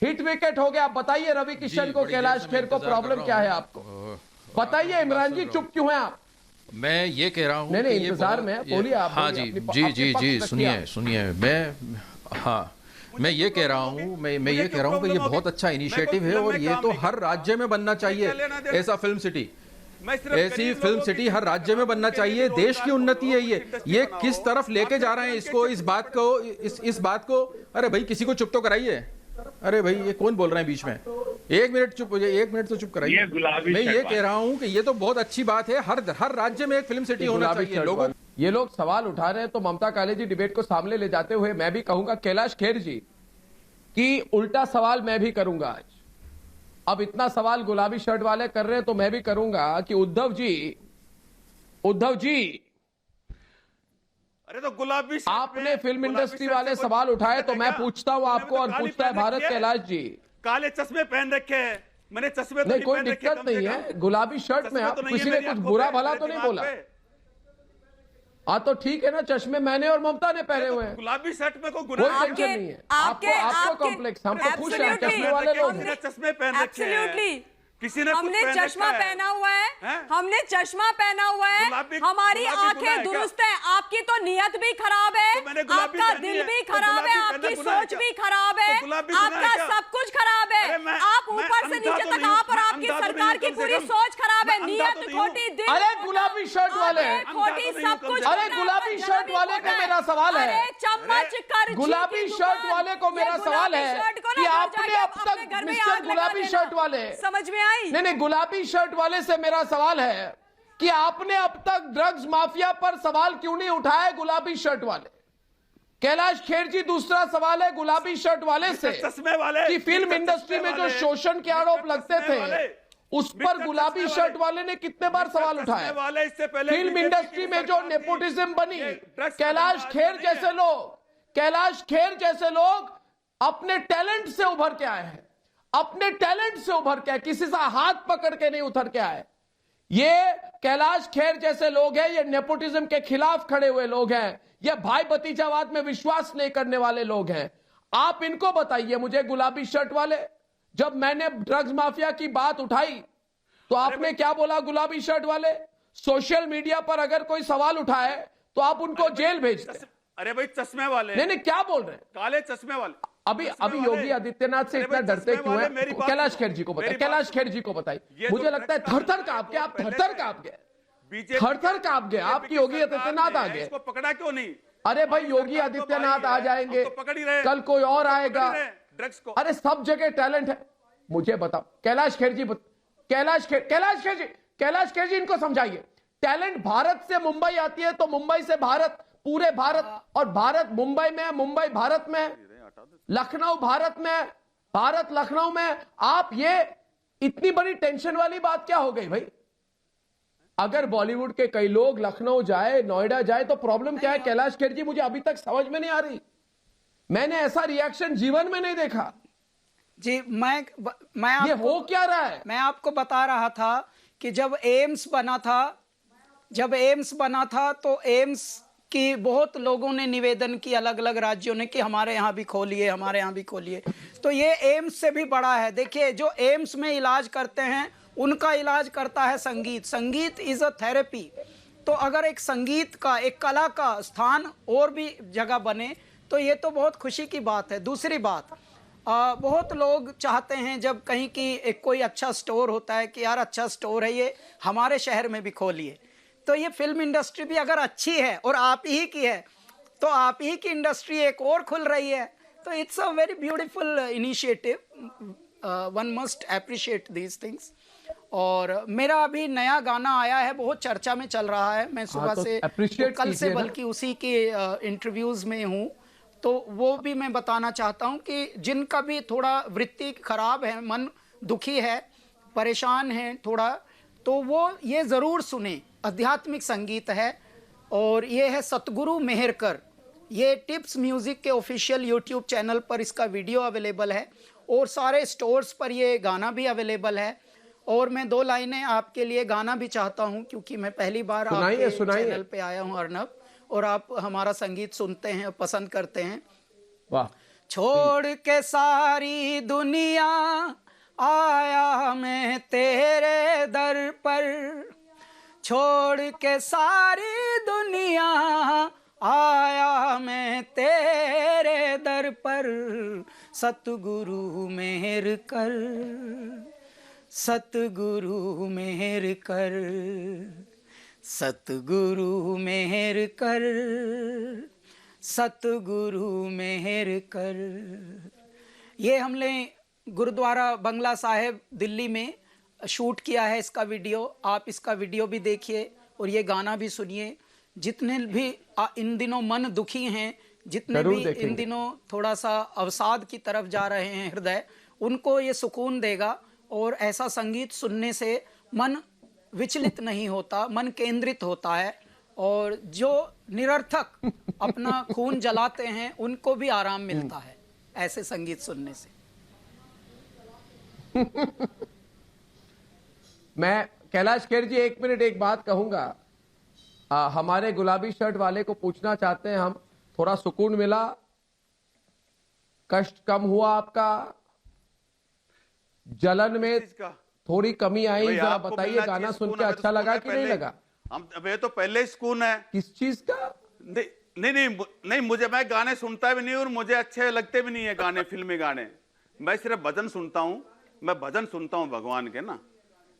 Speaker 1: हिट विकेट हो गया। आप बताइए रवि किशन को, कैलाश खेर को प्रॉब्लम क्या है आपको? बताइए इमरान जी, चुप क्यों हैं आप?
Speaker 13: मैं ये कह रहा हूँ,
Speaker 1: नहीं इंतजार में बोलिए आप।
Speaker 13: हाँ जी सुनिए मैं ये कह रहा हूँ, मैं ये कह रहा हूँ कि ये बहुत अच्छा इनिशिएटिव है, और ये तो हर राज्य में बनना चाहिए ऐसा फिल्म सिटी। ऐसी फिल्म सिटी हर राज्य में बनना चाहिए। देश की उन्नति है ये किस तरफ लेके जा रहे हैं इसको, इस बात को। अरे भाई किसी को चुप तो कराइए। अरे भाई ये कौन बोल रहे हैं बीच में? एक मिनट चुप हो जाइए, 1 मिनट तो चुप कराइए। मैं ये कह रहा हूँ कि ये तो बहुत अच्छी बात है, हर राज्य में एक फिल्म सिटी होना चाहिए। लोगों
Speaker 1: ये लोग सवाल उठा रहे हैं, तो ममता काले जी डिबेट को सामने ले जाते हुए मैं भी कहूंगा कैलाश खेर जी कि उल्टा सवाल मैं भी करूंगा आज। अब इतना सवाल गुलाबी शर्ट वाले कर रहे हैं, तो मैं भी करूंगा कि उद्धव जी
Speaker 7: अरे तो गुलाबी
Speaker 1: आपने फिल्म इंडस्ट्री वाले सवाल उठाए, तो मैं पूछता हूं आपको, और पूछता है भारत कैलाश जी।
Speaker 7: काले चश्मे पहन रखे हैं, मैंने चश्मे तो
Speaker 1: नहीं, कोई दिक्कत नहीं है। गुलाबी शर्ट में आप किसी ने कुछ बुरा भला तो नहीं बोला? हाँ तो ठीक है ना, चश्मे मैंने और ममता ने पहने हुए हैं,
Speaker 7: गुलाबी शर्ट में कोई
Speaker 1: टेंशन नहीं है। आपको कॉम्प्लेक्स, हमको खुश है, चश्मे वाले लोग हैं।
Speaker 7: चश्मे पहन रखे हैं, किसी ने
Speaker 9: हमने चश्मा पहना हुआ है, हमने चश्मा पहना हुआ है, हमारी आंखें दुरुस्त है। आपकी तो नियत भी खराब है, आपका दिल भी खराब है, आपकी सोच भी खराब है, आपका सब कुछ खराब है। आप ऊपर से नीचे तक आप और आपकी सरकार की पूरी सोच खराब है। नियत खोटी, दिल।
Speaker 1: अरे गुलाबी शर्ट वाले,
Speaker 9: खोटी सब कुछ।
Speaker 1: अरे गुलाबी शर्ट वाले को मेरा सवाल है,
Speaker 9: चम्मच कर
Speaker 1: गुलाबी शर्ट वाले को मेरा सवाल है कि आपने अब तक मिस्टर गुलाबी शर्ट वाले,
Speaker 9: समझ में
Speaker 1: नहीं, गुलाबी शर्ट वाले से मेरा सवाल है कि आपने अब तक ड्रग्स माफिया पर सवाल क्यों नहीं उठाया गुलाबी शर्ट वाले? कैलाश खेर जी, दूसरा सवाल है गुलाबी शर्ट वाले से कि फिल्म इंडस्ट्री में जो शोषण के आरोप लगते थे, उस पर गुलाबी शर्ट वाले ने कितने बार सवाल उठाया? फिल्म इंडस्ट्री में जो नेपोटिज्म बनी, कैलाश खेर जैसे लोग अपने टैलेंट से उभर के आए हैं, अपने टैलेंट से उभर के, किसी से हाथ पकड़ के नहीं उतर के आए। ये कैलाश खेर जैसे लोग हैं, ये नेपोटिज्म के खिलाफ खड़े हुए लोग हैं, ये भाई भतीजावाद में विश्वास नहीं करने वाले लोग हैं। आप इनको बताइए मुझे, गुलाबी शर्ट वाले, जब मैंने ड्रग्स माफिया की बात उठाई तो आपने क्या बोला? गुलाबी शर्ट वाले सोशल मीडिया पर अगर कोई सवाल उठाए तो आप उनको जेल भेजते हैं।
Speaker 7: अरे भाई चश्मे वाले,
Speaker 1: नहीं क्या बोल रहे हैं?
Speaker 7: काले चश्मे वाले।
Speaker 1: अभी योगी आदित्यनाथ से इतना डरते क्यों हैं? कैलाश खेर जी को बताइए, कैलाश खेर जी को बताइए। मुझे लगता है थर-थर कांप गए, आप थर-थर कांप गए, थर-थर कांप गए आपकी योगी आदित्यनाथ आ गए।
Speaker 7: इसको पकड़ा क्यों नहीं?
Speaker 1: अरे भाई योगी आदित्यनाथ आ जाएंगे, कल कोई और आएगा।
Speaker 7: ड्रग्स को,
Speaker 1: अरे सब जगह टैलेंट है। मुझे बताओ कैलाश खेर जी, कैलाश खेर जी इनको समझाइए। टैलेंट भारत से मुंबई आती है तो मुंबई से भारत, पूरे भारत, और भारत मुंबई में, मुंबई भारत में, लखनऊ भारत में, भारत लखनऊ में। आप ये इतनी बड़ी टेंशन वाली बात क्या हो गई भाई? अगर बॉलीवुड के कई लोग लखनऊ जाए, नोएडा जाए तो प्रॉब्लम क्या है? कैलाश खेर जी मुझे अभी तक समझ में नहीं आ रही। मैंने ऐसा रिएक्शन जीवन में नहीं देखा
Speaker 10: जी। मैं
Speaker 1: ये हो क्या रहा है?
Speaker 10: मैं आपको बता रहा था कि जब एम्स बना था तो एम्स कि बहुत लोगों ने निवेदन की, अलग अलग राज्यों ने, कि हमारे यहाँ भी खोलिए, हमारे यहाँ भी खोलिए। तो ये एम्स से भी बड़ा है। देखिए जो एम्स में इलाज करते हैं उनका इलाज करता है संगीत। संगीत इज अ थेरेपी। तो अगर एक संगीत का, एक कला का स्थान और भी जगह बने तो ये तो बहुत खुशी की बात है। दूसरी बात, बहुत लोग चाहते हैं जब कहीं की एक कोई अच्छा स्टोर होता है कि यार अच्छा स्टोर है ये, हमारे शहर में भी खोलिए। तो ये फिल्म इंडस्ट्री भी अगर अच्छी है और आप ही की है तो आप ही की इंडस्ट्री एक और खुल रही है। तो it's a very beautiful initiative, one must appreciate these things. और मेरा अभी नया गाना आया है, बहुत चर्चा में चल रहा है। मैं सुबह से, कल से बल्कि उसी के इंटरव्यूज़ में हूँ। तो वो भी मैं बताना चाहता हूँ कि जिनका भी थोड़ा वृत्ति खराब है, मन दुखी है, परेशान है थोड़ा, तो वो ये ज़रूर सुने। आध्यात्मिक संगीत है और ये है सतगुरु मेहरकर। ये टिप्स म्यूज़िक के ऑफिशियल यूट्यूब चैनल पर इसका वीडियो अवेलेबल है और सारे स्टोर्स पर ये गाना भी अवेलेबल है। और मैं 2 लाइनें आपके लिए गाना भी चाहता हूँ क्योंकि मैं पहली बार आपके चैनल पे आया हूँ अर्नब, और आप हमारा संगीत सुनते हैं और पसंद करते हैं।
Speaker 1: वाह।
Speaker 10: छोड़ के सारी दुनिया आया मैं तेरे दर पर, छोड़ के सारी दुनिया आया मैं तेरे दर पर, सतगुरु मेहर कर, सतगुरु मेहर कर, सतगुरु मेहर कर, सतगुरु मेहर कर। ये हमने गुरुद्वारा बंगला साहिब दिल्ली में शूट किया है इसका वीडियो। आप इसका वीडियो भी देखिए और ये गाना भी सुनिए। जितने भी इन दिनों मन दुखी हैं, जितने भी इन दिनों थोड़ा सा अवसाद की तरफ जा रहे हैं हृदय, उनको ये सुकून देगा। और ऐसा संगीत सुनने से मन विचलित नहीं होता, मन केंद्रित होता है। और जो निरर्थक अपना खून जलाते हैं उनको भी आराम मिलता है ऐसे संगीत सुनने से।
Speaker 1: मैं कैलाश खेर जी 1 मिनट एक बात कहूंगा। हमारे गुलाबी शर्ट वाले को पूछना चाहते हैं हम, थोड़ा सुकून मिला, कष्ट कम हुआ आपका, जलन में थोड़ी कमी आई, जरा बताइए। गाना सुन के अच्छा लगा कि नहीं लगा?
Speaker 7: हम ये तो पहले ही सुकून है।
Speaker 1: किस चीज का?
Speaker 7: नहीं मुझे, मैं गाने सुनता भी नहीं और मुझे अच्छे लगते भी नहीं है गाने, फिल्मी गाने। मैं सिर्फ भजन सुनता हूँ, मैं भजन सुनता हूँ भगवान के ना।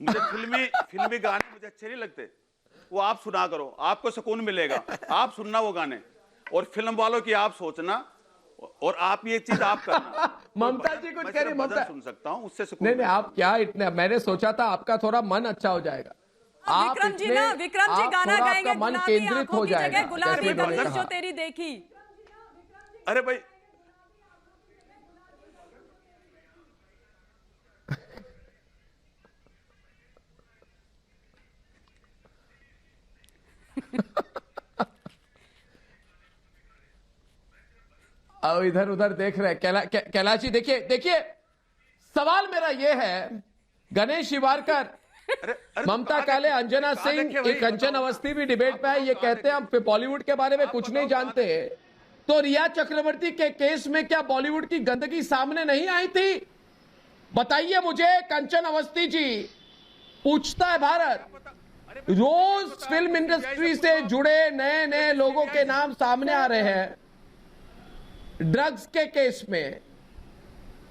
Speaker 7: मुझे फिल्मी गाने मुझे अच्छे नहीं लगते। वो आप सुना करो, आपको सुकून मिलेगा। आप सुनना वो गाने, और फिल्म वालों की आप सोचना, और आप ये चीज आप करना।
Speaker 1: ममता जी कुछ कह रही, ममता
Speaker 7: सुन सकता हूँ उससे सुकून।
Speaker 1: नहीं आप क्या इतना, मैंने सोचा था आपका थोड़ा मन अच्छा हो जाएगा।
Speaker 9: विक्रम जी ना, विक्रम जी गाना गाएंगे,
Speaker 1: मन केंद्रित हो जाएगा।
Speaker 9: गुलाबी कमीज जो तेरी देखी।
Speaker 7: अरे भाई
Speaker 1: अब इधर उधर देख रहे हैं। कैलाश जी देखिए सवाल मेरा ये है, गणेश शिवारकर, ममता काले, अंजना सिंह, एक कंचन अवस्थी भी डिबेट पे है। ये कहते हैं हम बॉलीवुड के बारे में कुछ नहीं जानते। तो रिया चक्रवर्ती के केस में क्या बॉलीवुड की गंदगी सामने नहीं आई थी? बताइए मुझे कंचन अवस्थी जी, पूछता है भारत। रोज फिल्म इंडस्ट्री से जुड़े नए नए लोगों के नाम सामने आ रहे हैं ड्रग्स के केस में,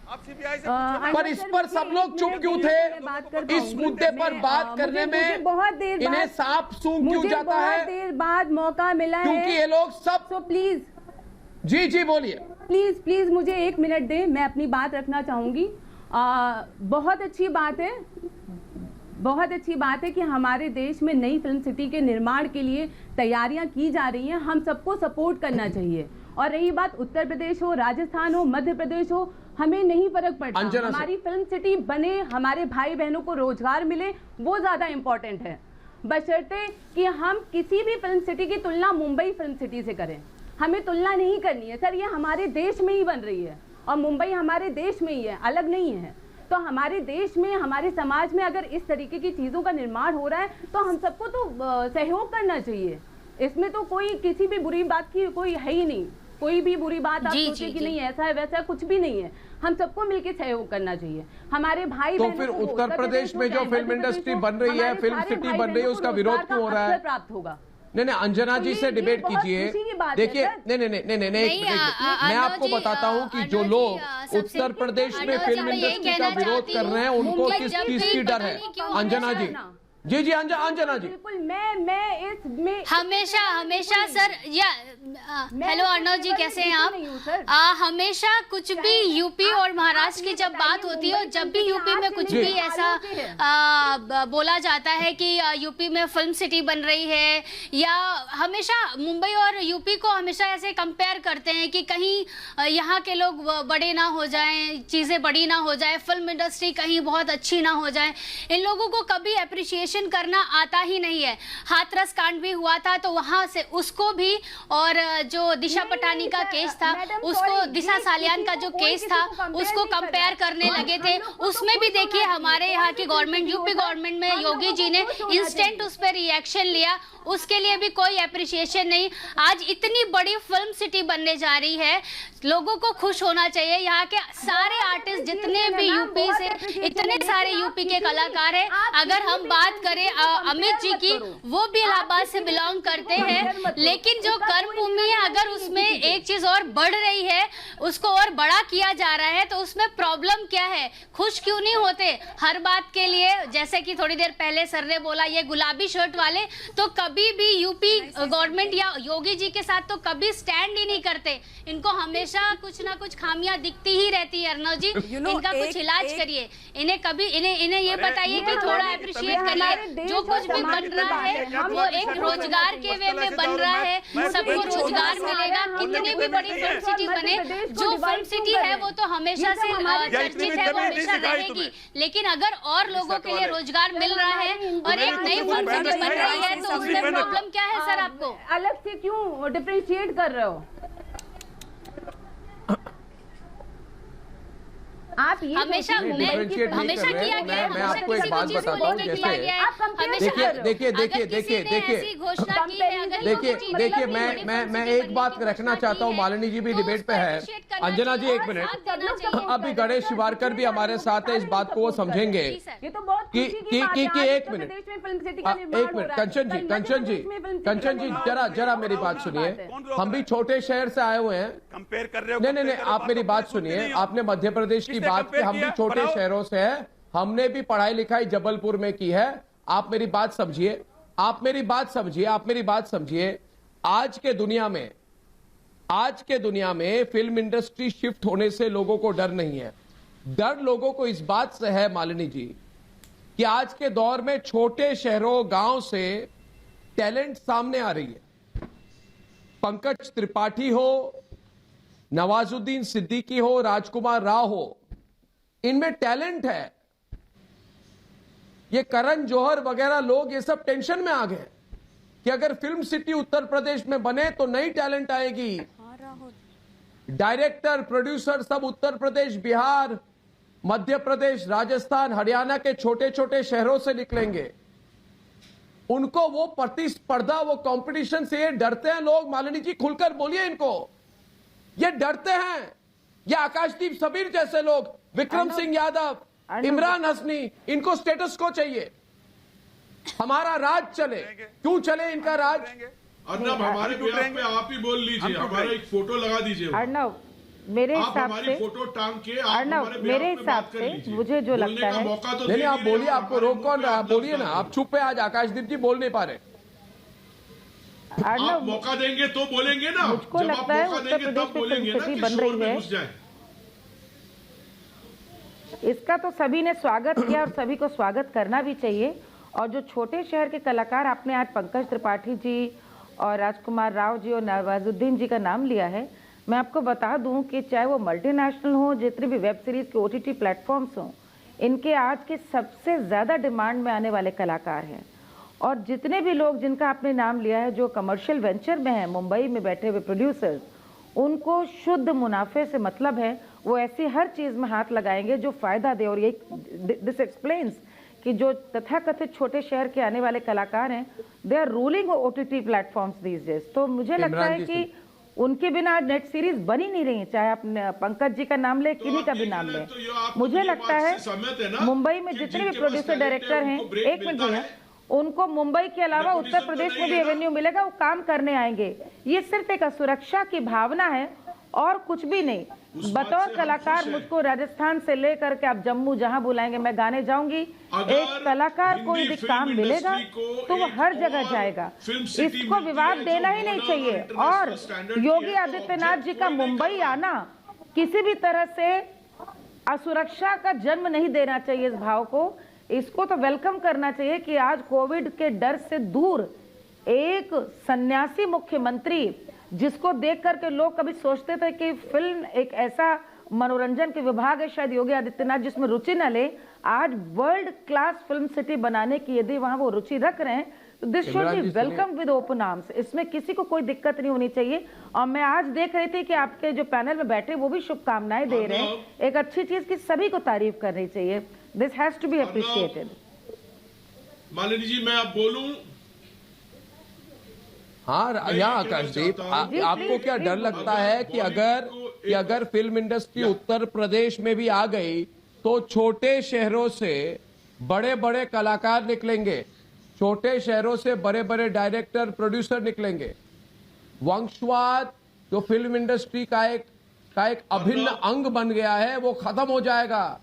Speaker 1: पर इस पर सब लोग चुप क्यों थे? इस मुद्दे पर बात करने में
Speaker 14: बहुत देर
Speaker 1: इन्हें सांप सूंघ क्यों जाता है?
Speaker 14: बहुत देर बाद मौका मिला है,
Speaker 1: क्योंकि ये लोग सब।
Speaker 14: तो प्लीज
Speaker 1: जी बोलिए।
Speaker 14: प्लीज मुझे 1 मिनट दें, मैं अपनी बात रखना चाहूंगी। बहुत अच्छी बात है, बहुत अच्छी बात है कि हमारे देश में नई फिल्म सिटी के निर्माण के लिए तैयारियां की जा रही हैं, हम सबको सपोर्ट करना चाहिए। और रही बात उत्तर प्रदेश हो, राजस्थान हो, मध्य प्रदेश हो, हमें नहीं फर्क पड़ता, हमारी फिल्म सिटी बने, हमारे भाई बहनों को रोजगार मिले, वो ज्यादा इंपॉर्टेंट है, बशर्ते कि हम किसी भी फिल्म सिटी की तुलना मुंबई फिल्म सिटी से करें। हमें तुलना नहीं करनी है सर, ये हमारे देश में ही बन रही है और मुंबई हमारे देश में ही है, अलग नहीं है। तो हमारे देश में, हमारे समाज में अगर इस तरीके की चीजों का निर्माण हो रहा है तो हम सबको तो सहयोग करना चाहिए। इसमें तो कोई किसी भी बुरी बात की कोई है ही नहीं, कोई भी बुरी बात आप सोचे कि नहीं ऐसा है वैसा है, कुछ भी नहीं है। हम सबको मिलकर सहयोग करना चाहिए। हमारे भाई
Speaker 1: तो फिर उत्तर प्रदेश में जो फिल्म इंडस्ट्री बन रही है, फिल्म सिटी बन रही है, उसका विरोध क्यों हो रहा है?
Speaker 14: प्राप्त होगा।
Speaker 1: नहीं अंजना जी से डिबेट कीजिए। देखिए नहीं, मैं आपको बताता हूं कि जो लोग उत्तर प्रदेश में फिल्म इंडस्ट्री का विरोध कर रहे हैं उनको किस चीज की डर है? अंजना जी, जी अंजना जी,
Speaker 14: बिल्कुल मैं इसमें
Speaker 15: हमेशा सर, या हेलो अर्णव जी, कैसे हैं आप? हमेशा कुछ भी यूपी और महाराष्ट्र की जब बात होती है, जब भी यूपी में कुछ भी ऐसा बोला जाता है कि यूपी में फिल्म सिटी बन रही है, या हमेशा मुंबई और यूपी को हमेशा ऐसे कंपेयर करते हैं कि कहीं यहाँ के लोग बड़े ना हो जाएं, चीजें बड़ी ना हो जाए, फिल्म इंडस्ट्री कहीं बहुत अच्छी ना हो जाए। इन लोगों को कभी अप्रिशिएशन करना आता ही नहीं है। हाथरस कांड भी हुआ था तो वहां से उसको भी, और जो दिशा पटानी का केस था उसको, दिशा सालियान का जो केस था उसको कंपेयर करने लगे थे। उसमें भी देखिए हमारे यहाँ की गवर्नमेंट, यूपी गवर्नमेंट में योगी जी ने इंस्टेंट उस पर रिएक्शन लिया, उसके लिए भी कोई अप्रिशिएशन नहीं। आज इतनी बड़ी फिल्म सिटी बनने जा रही है, लोगों को खुश होना चाहिए। यहाँ के सारे आर्टिस्ट जितने भी यूपी से, इतने सारे यूपी के कलाकार हैं। अगर हम बात करें अमित जी की, वो भी इलाहाबाद से बिलोंग करते हैं, लेकिन जो कर्म भूमि है अगर उसमें एक चीज और बढ़ रही है, उसको और बड़ा किया जा रहा है, तो उसमें प्रॉब्लम क्या है? खुश क्यों नहीं होते हर बात के लिए? जैसे कि थोड़ी देर पहले सर ने बोला ये गुलाबी शर्ट वाले, तो कभी भी यूपी गवर्नमेंट या योगी जी के साथ तो कभी स्टैंड ही नहीं करते। इनको हमेशा कुछ ना कुछ खामियां दिखती ही रहती है। अर्णव जी, इनका कुछ इलाज करिए। इन्हें कभी इन्हें ये बताइए कि थोड़ा अप्रिशिएट करिए। जो कुछ भी बन रहा है वो एक रोजगार के वे में बन रहा है, सबको रोजगार मिलेगा। कितनी भी बड़ी फिल्म सिटी बने, जो फिल्म सिटी है वो तो हमेशा से चर्चित है, वो हमेशा रहेगी। लेकिन अगर और लोगों के लिए रोजगार मिल रहा है और एक नई फिल्म सिटी बन रही है, तो उसमें प्रॉब्लम क्या है सर? आपको
Speaker 14: अलग से क्यों डिफरेंशिएट कर रहे हो आप? ये
Speaker 15: हमेशा किया गया है।
Speaker 1: मैं आपको एक बात बताता हूँ, जैसे देखिए मैं एक बात रखना चाहता हूँ। मालिनी जी भी डिबेट पे है, अंजना जी 1 मिनट। अभी गणेश शिवारकर भी हमारे साथ है, इस बात को वो समझेंगे कि 1 मिनट, कंचन जी जरा मेरी बात सुनिए। हम भी छोटे शहर से आए हुए हैं,
Speaker 7: कंपेयर कर रहे हो।
Speaker 1: नहीं आप मेरी बात सुनिए। आपने मध्य प्रदेश की बात की, हम भी छोटे शहरों से हैं, हमने भी पढ़ाई लिखाई जबलपुर में की है। आप मेरी बात समझिए, आप मेरी बात समझिए। आज के दुनिया में फिल्म इंडस्ट्री शिफ्ट होने से लोगों को डर नहीं है। डर लोगों को इस बात से है मालिनी जी कि आज के दौर में छोटे शहरों, गांव से टैलेंट सामने आ रही है। पंकज त्रिपाठी हो, नवाजुद्दीन सिद्दीकी हो, राजकुमार राव हो, इनमें टैलेंट है। ये करण जौहर वगैरह लोग ये सब टेंशन में आ गए कि अगर फिल्म सिटी उत्तर प्रदेश में बने तो नई टैलेंट आएगी। डायरेक्टर, प्रोड्यूसर सब उत्तर प्रदेश, बिहार, मध्य प्रदेश, राजस्थान, हरियाणा के छोटे छोटे शहरों से निकलेंगे। उनको वो प्रतिस्पर्धा, वो कंपटीशन से ये डरते हैं लोग। मालिनी जी खुलकर बोलिए इनको, ये डरते हैं। ये आकाशदीप सबीर जैसे लोग, विक्रम सिंह यादव, इमरान हसनी, इनको स्टेटस को चाहिए। हमारा राज चले। क्यों चले इनका राज?
Speaker 6: अर्नब, हमारे पे आप ही बोल लीजिए, हमारा एक फोटो लगा दीजिए।
Speaker 11: अर्नब, मेरे हिसाब से
Speaker 6: फोटो टांग के
Speaker 11: अर्नब, मेरे हिसाब से मुझे जो लगता है,
Speaker 1: नहीं आप बोलिए, आपको रोक कौन रहा? आप बोलिए ना, आप चुप है आज। आकाशदीप जी बोल नहीं पा रहे।
Speaker 6: आप मौका देंगे तो बोलेंगे ना।
Speaker 11: मुझको लगता है उत्तर प्रदेश में फिल्म सिटी बन रही है, इसका तो सभी ने स्वागत किया और सभी को स्वागत करना भी चाहिए। और जो छोटे शहर के कलाकार, आपने आज पंकज त्रिपाठी जी और राजकुमार राव जी और नवाजुद्दीन जी का नाम लिया है, मैं आपको बता दूं कि चाहे वो मल्टीनेशनल हो, जितने भी वेब सीरीज के OTT प्लेटफॉर्म्स हों, इनके आज के सबसे ज़्यादा डिमांड में आने वाले कलाकार हैं। और जितने भी लोग जिनका आपने नाम लिया है, जो कमर्शियल वेंचर में हैं, मुंबई में बैठे हुए प्रोड्यूसर्स, उनको शुद्ध मुनाफे से मतलब है। वो ऐसी हर चीज़ में हाथ लगाएंगे जो फ़ायदा दे। और ये दिस एक्सप्लेन्स कि जो तथाकथित छोटे शहर के आने वाले कलाकार हैं, they are ruling OTT platforms these days. तो मुझे लगता है कि उनके बिना नेट सीरीज बन ही नहीं रही, चाहे आप पंकज जी का नाम ले, किन्हीं का भी नाम ले। मुझे लगता है मुंबई में जितने भी प्रोड्यूसर डायरेक्टर हैं, एक मिनट भैया, उनको मुंबई के अलावा उत्तर प्रदेश में भी एवेन्यू मिलेगा, वो काम करने आएंगे। ये सिर्फ एक सुरक्षा की भावना है और कुछ भी नहीं। बतौर कलाकार मुझको राजस्थान से लेकर के आप जम्मू जहां बुलाएंगे मैं गाने जाऊंगी। एक कलाकार को यदि काम मिलेगा तो वो हर जगह जाएगा, इसको विवाद देना ही नहीं चाहिए। और योगी आदित्यनाथ जी का मुंबई आना किसी भी तरह से असुरक्षा का जन्म नहीं देना चाहिए इस भाव को। इसको तो वेलकम करना चाहिए कि आज कोविड के डर से दूर एक सन्यासी मुख्यमंत्री, जिसको देख करके लोग कभी सोचते थे कि फिल्म एक ऐसा मनोरंजन के विभाग है शायद योगी आदित्यनाथ जिसमें रुचि न ले, आज वर्ल्ड क्लास फिल्म सिटी बनाने की यदि वहां वो रुचि रख रहे हैं तो this should be welcome with open arms. इसमें किसी को कोई दिक्कत नहीं होनी चाहिए। और मैं आज देख रही थी कि आपके जो पैनल में बैठे वो भी शुभकामनाएं दे रहे हैं। एक अच्छी चीज की सभी को तारीफ करनी चाहिए। This has to be appreciated.
Speaker 6: Malini ji, मैं अब बोलूं?
Speaker 1: हाँ यहाँ आकाशदीप, आपको क्या डर लगता है कि अगर फिल्म इंडस्ट्री उत्तर प्रदेश में भी आ गई तो छोटे शहरों से बड़े बड़े कलाकार निकलेंगे, छोटे शहरों से बड़े बड़े डायरेक्टर प्रोड्यूसर निकलेंगे। वंशवाद जो फिल्म इंडस्ट्री का एक अभिन्न अंग बन गया है वो खत्म हो जाएगा।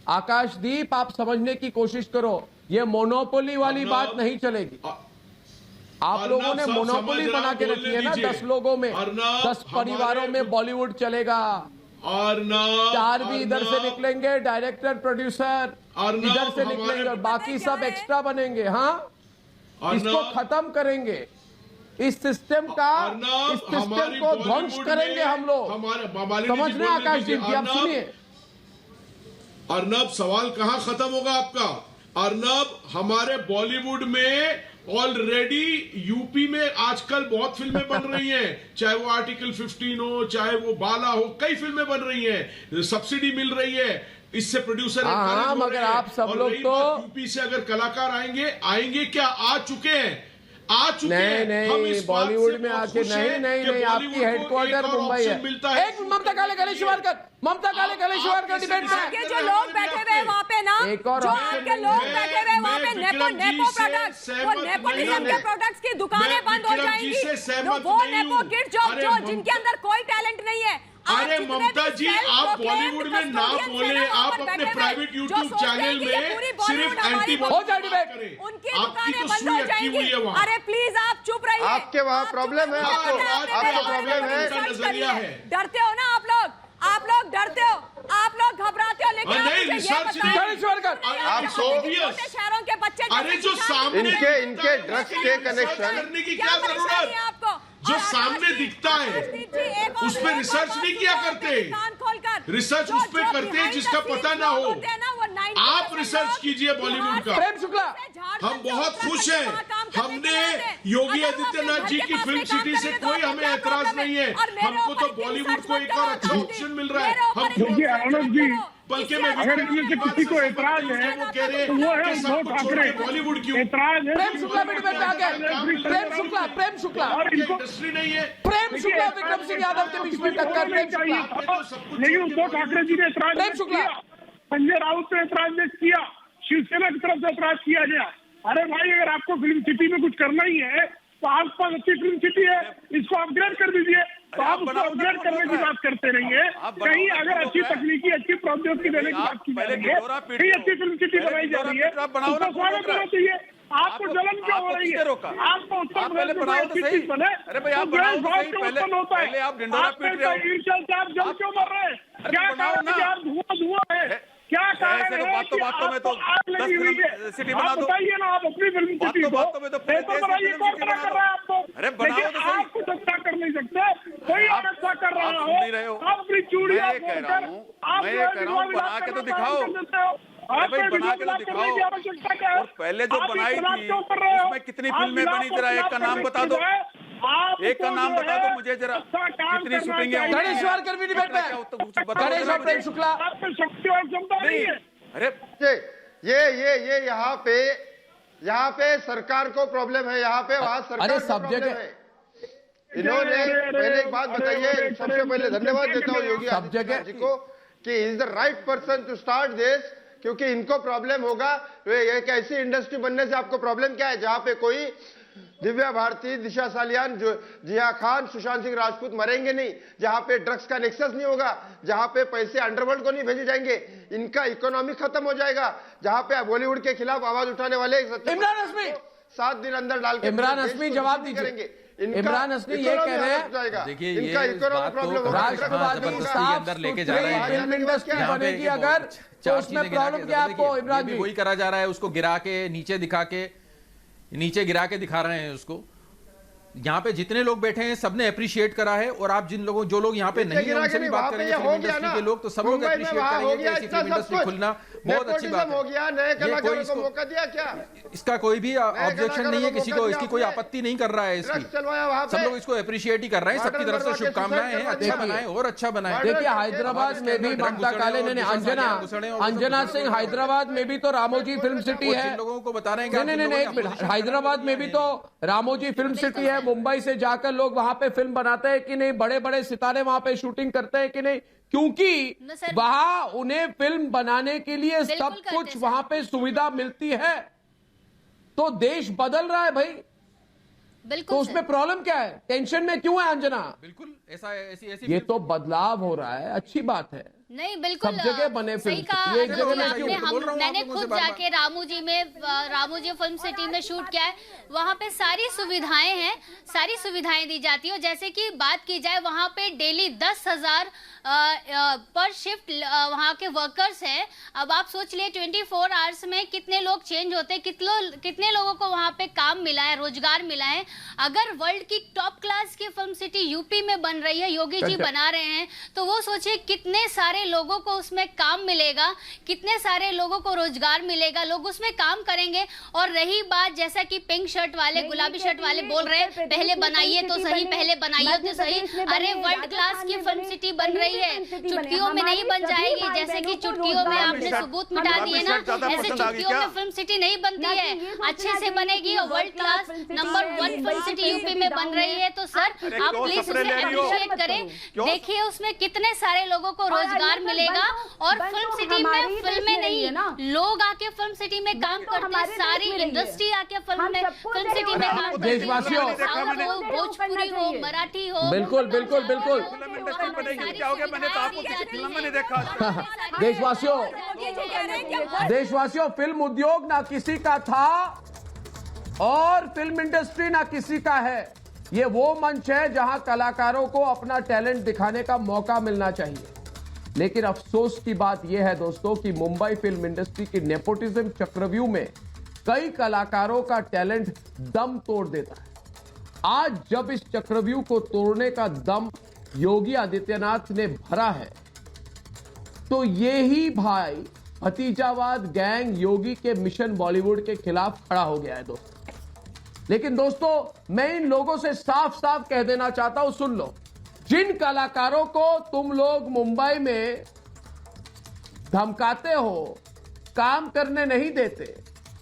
Speaker 1: आकाशदीप, आप समझने की कोशिश करो, ये मोनोपोली वाली बात नहीं चलेगी। आप लोगों ने मोनोपोली बना के रखी है ना, 10 लोगों में, 10 परिवारों में बॉलीवुड चलेगा। चार भी इधर से निकलेंगे, डायरेक्टर प्रोड्यूसर इधर से निकलेंगे और बाकी सब एक्स्ट्रा बनेंगे। हाँ, इसको खत्म करेंगे, इस सिस्टम को ध्वंस करेंगे हम लोग। समझना आकाशदीप जी, आप सुनिए।
Speaker 6: अर्नब, सवाल कहां खत्म होगा आपका? अर्नब, हमारे बॉलीवुड में ऑलरेडी यूपी में आजकल बहुत फिल्में बन रही हैं, चाहे वो आर्टिकल 15 हो, चाहे वो बाला हो, कई फिल्में बन रही हैं, सब्सिडी मिल रही है, इससे प्रोड्यूसर
Speaker 1: मगर आप सब लोग तो
Speaker 6: यूपी से अगर कलाकार आएंगे क्या? आ चुके हैं।
Speaker 1: नहीं, बॉलीवुड में आके नहीं, आपकी हेडक्वार्टर मुंबई है। एक ममता काले डिबेट में
Speaker 9: आपके जो लोग बैठे हुए वहाँ पे ना, जो आपके लोग बैठे हुए वहाँ पे नेपो प्रोडक्ट्स, वो नेपोटिज्म के प्रोडक्ट्स की दुकानें बंद हो जाएंगी। वो नेपो किड्स जो जिनके अंदर कोई टैलेंट नहीं है।
Speaker 6: अरे ममता जी, आप बॉलीवुड में ना बोले, आप अपने प्राइवेट यूट्यूब चैनल में सिर्फ एंटी बॉलीवुड करें, आपकी तो सुई अटकी हुई है वहाँ।
Speaker 9: अरे प्लीज आप चुप रहिए।
Speaker 16: आपके वहाँ प्रॉब्लम है, आपका प्रॉब्लम है,
Speaker 6: नजरिया है।
Speaker 9: डरते हो ना आप लोग डरते हो, आप लोग घबराते हो, लेकिन
Speaker 6: रिसर्च
Speaker 16: आप
Speaker 9: छोटे शहरों के बच्चे,
Speaker 6: अरे जो सामने
Speaker 16: इनके ड्रग्स के कनेक्शन
Speaker 6: करने की क्या जरूरत?
Speaker 9: आपको
Speaker 6: जो सामने दिखता है उस पर रिसर्च नहीं किया करते, रिसर्च उस पर करते हैं जिसका पता ना हो। आप रिसर्च कीजिए बॉलीवुड का।
Speaker 1: प्रेम शुक्ला,
Speaker 6: हम बहुत खुश हैं, हमने योगी आदित्यनाथ जी की फिल्म सिटी से कोई हमें ऐतराज नहीं है। हमको तो बॉलीवुड को एक और अच्छा ऑप्शन मिल रहा है। हम बल्कि मैं
Speaker 8: अगर इनमें से किसी को ऐतराज है
Speaker 6: वो कह रहे
Speaker 8: तो वो है उद्धव ठाकरे।
Speaker 6: बॉलीवुड क्यों
Speaker 8: ऐतराज है?
Speaker 1: प्रेम शुक्ला में डिबेट में आ गए। प्रेम शुक्ला
Speaker 8: और इनको
Speaker 6: इंडस्ट्री नहीं है।
Speaker 1: प्रेम शुक्ला विक्रम सिंह यादव के बीच में टक्कर। प्रेम शुक्ला,
Speaker 8: लेकिन उद्धव ठाकरे जी ने ऐतराज
Speaker 1: प्रेम शुक्ला,
Speaker 8: संजय राउत ने ऐतराज किया, शिवसेना की तरफ से ऐतराज किया गया, अरे भाई, अगर आपको फिल्म सिटी में कुछ करना ही है तो आसपास अच्छी फिल्म सिटी है, इसको अपग्रेड कर दीजिए। तो आप उसको अपग्रेड करने की बात करते रहिए। कहीं अगर अच्छी तकनीकी, अच्छी प्रौद्योगिकी देने की बात की जाएगी, कहीं अच्छी फिल्म सिटी बनाई जा रही है, उसका स्वागत करना चाहिए। आपको जलन क्यों हो रही है? आपको उत्तर प्रदेश में अच्छी चीज बने तो उत्पन्न होता है। आप ईर्ष्या से आप जल क्यों मर रहे हैं? क्या कारण है? आप धुआं है, क्या कारण है?
Speaker 7: बातों में तो
Speaker 8: आग लगी हुई है। आप बताइए ना, आप अपनी फिल्म सिटी को पेपर बनाइए, कौन मना कर रहा है आपको? लेकिन आप कुछ अच्छा कर नहीं सकते, कोई और अच्छा कर रहा हो। आप अपनी चूड़ियां फोड़कर आप
Speaker 7: बना के तो दिखाओ, भाई बना के तो दिखाओ। और पहले जो बनाई थी उसमें कितनी फिल्में बनी, जरा एक का नाम बता दो, एक का नाम बता दो मुझे जरा, कितनी शूटिंग है।
Speaker 1: गणेश वारकर भी डिबेट में, गणेश और प्रेम शुक्ला।
Speaker 7: अरे
Speaker 16: ये यहाँ पे सरकार को प्रॉब्लम है, यहाँ पे वहाँ सरकार को प्रॉब्लम है। इन्होंने पहले एक बात बताइए, सबसे पहले धन्यवाद देता हूँ योगी आदित्यनाथ जी को कि is the right person to start this, क्योंकि इनको प्रॉब्लम होगा। एक ऐसी इंडस्ट्री बनने से आपको प्रॉब्लम क्या है जहां पे कोई दिव्या भारती, दिशा सालियान, जिया खान, सुशांत सिंह राजपूत मरेंगे नहीं, जहां पे ड्रग्स का नेक्सस नहीं होगा, जहां पे पैसे अंडरवर्ल्ड को नहीं भेजे जाएंगे, इनका इकोनॉमी खत्म हो जाएगा, जहां पे बॉलीवुड के खिलाफ आवाज उठाने वाले
Speaker 1: इमरान हस्मी
Speaker 16: 7 दिन अंदर डाल के
Speaker 1: इमरान हस्मी जवाब दीजिए। इमरान हस्मी ये कह रहे हैं,
Speaker 13: देखिए
Speaker 16: इनका इकोनॉमी प्रॉब्लम
Speaker 1: राष्ट्रवादी
Speaker 13: अंदर लेके जा रहे हैं
Speaker 1: फिल्म इंडस्ट्री बनेगी अगर, तो उसमें प्रॉब्लम क्या आपको? इमरान जी
Speaker 13: वही करा जा रहा है, उसको गिरा के नीचे दिखा के, नीचे गिरा के दिखा रहे हैं उसको। यहाँ पे जितने लोग बैठे हैं सबने अप्रिशिएट करा है, और आप जिन लोगों, जो लोग यहाँ पे नहीं है उनसे भी बात करेंगे फिल्म इंडस्ट्री के लोग, तो सब लोग अप्रिशिएट करेंगे कि ऐसी फिल्म इंडस्ट्री खुलना बहुत अच्छी बात है।
Speaker 16: हो गया, नए कलाकारों को मौका दिया क्या?
Speaker 13: इसका कोई भी ऑब्जेक्शन नहीं है किसी को, इसकी कोई आपत्ति नहीं कर रहा है इसकी, सब लोग इसको अप्रिशिएट ही कर रहे हैं। सबकी तरफ से शुभकामनाएं हैं, अच्छा बनाए और अच्छा बनाए।
Speaker 1: देखिए हैदराबाद में भी ममता काले ने, अंजना सिंह, हैदराबाद में भी तो रामोजी फिल्म सिटी है।
Speaker 13: लोगों को बता रहे हैं
Speaker 1: नहीं, एक मिनट, हैदराबाद में भी तो रामोजी फिल्म सिटी है। मुंबई से जाकर लोग वहां पे फिल्म बनाते हैं कि नहीं, बड़े बड़े सितारे वहां पे शूटिंग करते हैं कि नहीं, क्योंकि वहां उन्हें फिल्म बनाने के लिए सब कुछ वहां पे सुविधा मिलती है। तो देश बदल रहा है भाई, तो उसमें प्रॉब्लम क्या है? टेंशन में क्यों है अंजना?
Speaker 13: बिल्कुल ऐसी
Speaker 1: ये तो बदलाव हो रहा है, अच्छी बात है।
Speaker 15: नहीं, बिल्कुल
Speaker 1: सब जगह बने
Speaker 15: सही
Speaker 1: फिल्म,
Speaker 15: कहा।
Speaker 1: एक जगह में क्यों?
Speaker 15: मैंने खुद जाके रामोजी फिल्म सिटी में शूट किया है। वहाँ पे सारी सुविधाएं हैं, सारी सुविधाएं दी जाती है। जैसे कि बात की जाए, वहाँ पे डेली 10,000 पर शिफ्ट वहाँ के वर्कर्स हैं। अब आप सोच लिए 24 आवर्स में कितने लोग चेंज होते हैं, कितने लोगों को वहाँ पे काम मिला है, रोजगार मिला है। अगर वर्ल्ड की टॉप क्लास की फिल्म सिटी यूपी में बन रही है, योगी जी बना रहे हैं, तो वो सोचिए कितने सारे लोगों को उसमें काम मिलेगा, कितने सारे लोगों को रोजगार मिलेगा, लोग उसमें काम करेंगे। और रही बात, जैसा कि पिंक शर्ट वाले, गुलाबी शर्ट वाले बोल रहे हैं, पहले बनाइए तो सही, पहले बनाइए तो सही। अरे वर्ल्ड क्लास की फिल्म सिटी बन रही है, चुटकियों में नहीं बन जाएगी। जैसे कि चुटकियों में आपने सबूत मिटा दिए ना, ऐसे चुटकियों में फिल्म सिटी नहीं बनती है, अच्छे से बनेगी। और world class number 1 film city UP में बन रही है, तो सर आप प्लीज उसे अप्रिशिएट करें। देखिए उसमें कितने सारे लोगों को रोजगार मिलेगा। और फिल्म सिटी में फिल्में नहीं, लोग आके फिल्म सिटी में काम करते हैं, सारी इंडस्ट्री आके फिल्म सिटी में काम करती है।
Speaker 1: देशवासियों,
Speaker 15: भोजपुरी हो, मराठी हो,
Speaker 1: बिल्कुल बिल्कुल बिल्कुल, देशवासियों, फिल्म उद्योग ना किसी का था और फिल्म इंडस्ट्री ना किसी का है। ये वो मंच है जहां कलाकारों को अपना टैलेंट दिखाने का मौका मिलना चाहिए। लेकिन अफसोस की बात यह है दोस्तों कि मुंबई फिल्म इंडस्ट्री की नेपोटिज्म चक्रव्यूह में कई कलाकारों का टैलेंट दम तोड़ देता है। आज जब इस चक्रव्यूह को तोड़ने का दम योगी आदित्यनाथ ने भरा है, तो ये ही भाई भतीजावाद गैंग योगी के मिशन बॉलीवुड के खिलाफ खड़ा हो गया है दोस्तों। लेकिन दोस्तों, मैं इन लोगों से साफ साफ कह देना चाहता हूं, सुन लो, जिन कलाकारों को तुम लोग मुंबई में धमकाते हो, काम करने नहीं देते,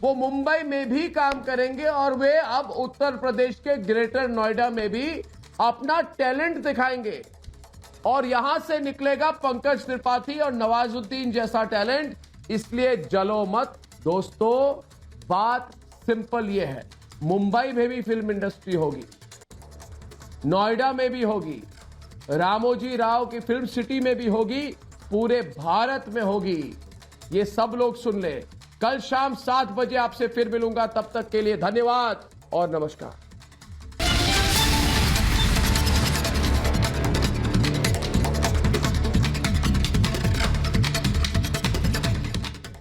Speaker 1: वो मुंबई में भी काम करेंगे और वे अब उत्तर प्रदेश के ग्रेटर नोएडा में भी अपना टैलेंट दिखाएंगे। और यहां से निकलेगा पंकज त्रिपाठी और नवाजुद्दीन जैसा टैलेंट। इसलिए जलो मत दोस्तों, बात सिंपल ये है, मुंबई में भी फिल्म इंडस्ट्री होगी, नोएडा में भी होगी, रामोजी राव की फिल्म सिटी में भी होगी, पूरे भारत में होगी। ये सब लोग सुन ले। कल शाम 7 बजे आपसे फिर मिलूंगा, तब तक के लिए धन्यवाद और नमस्कार।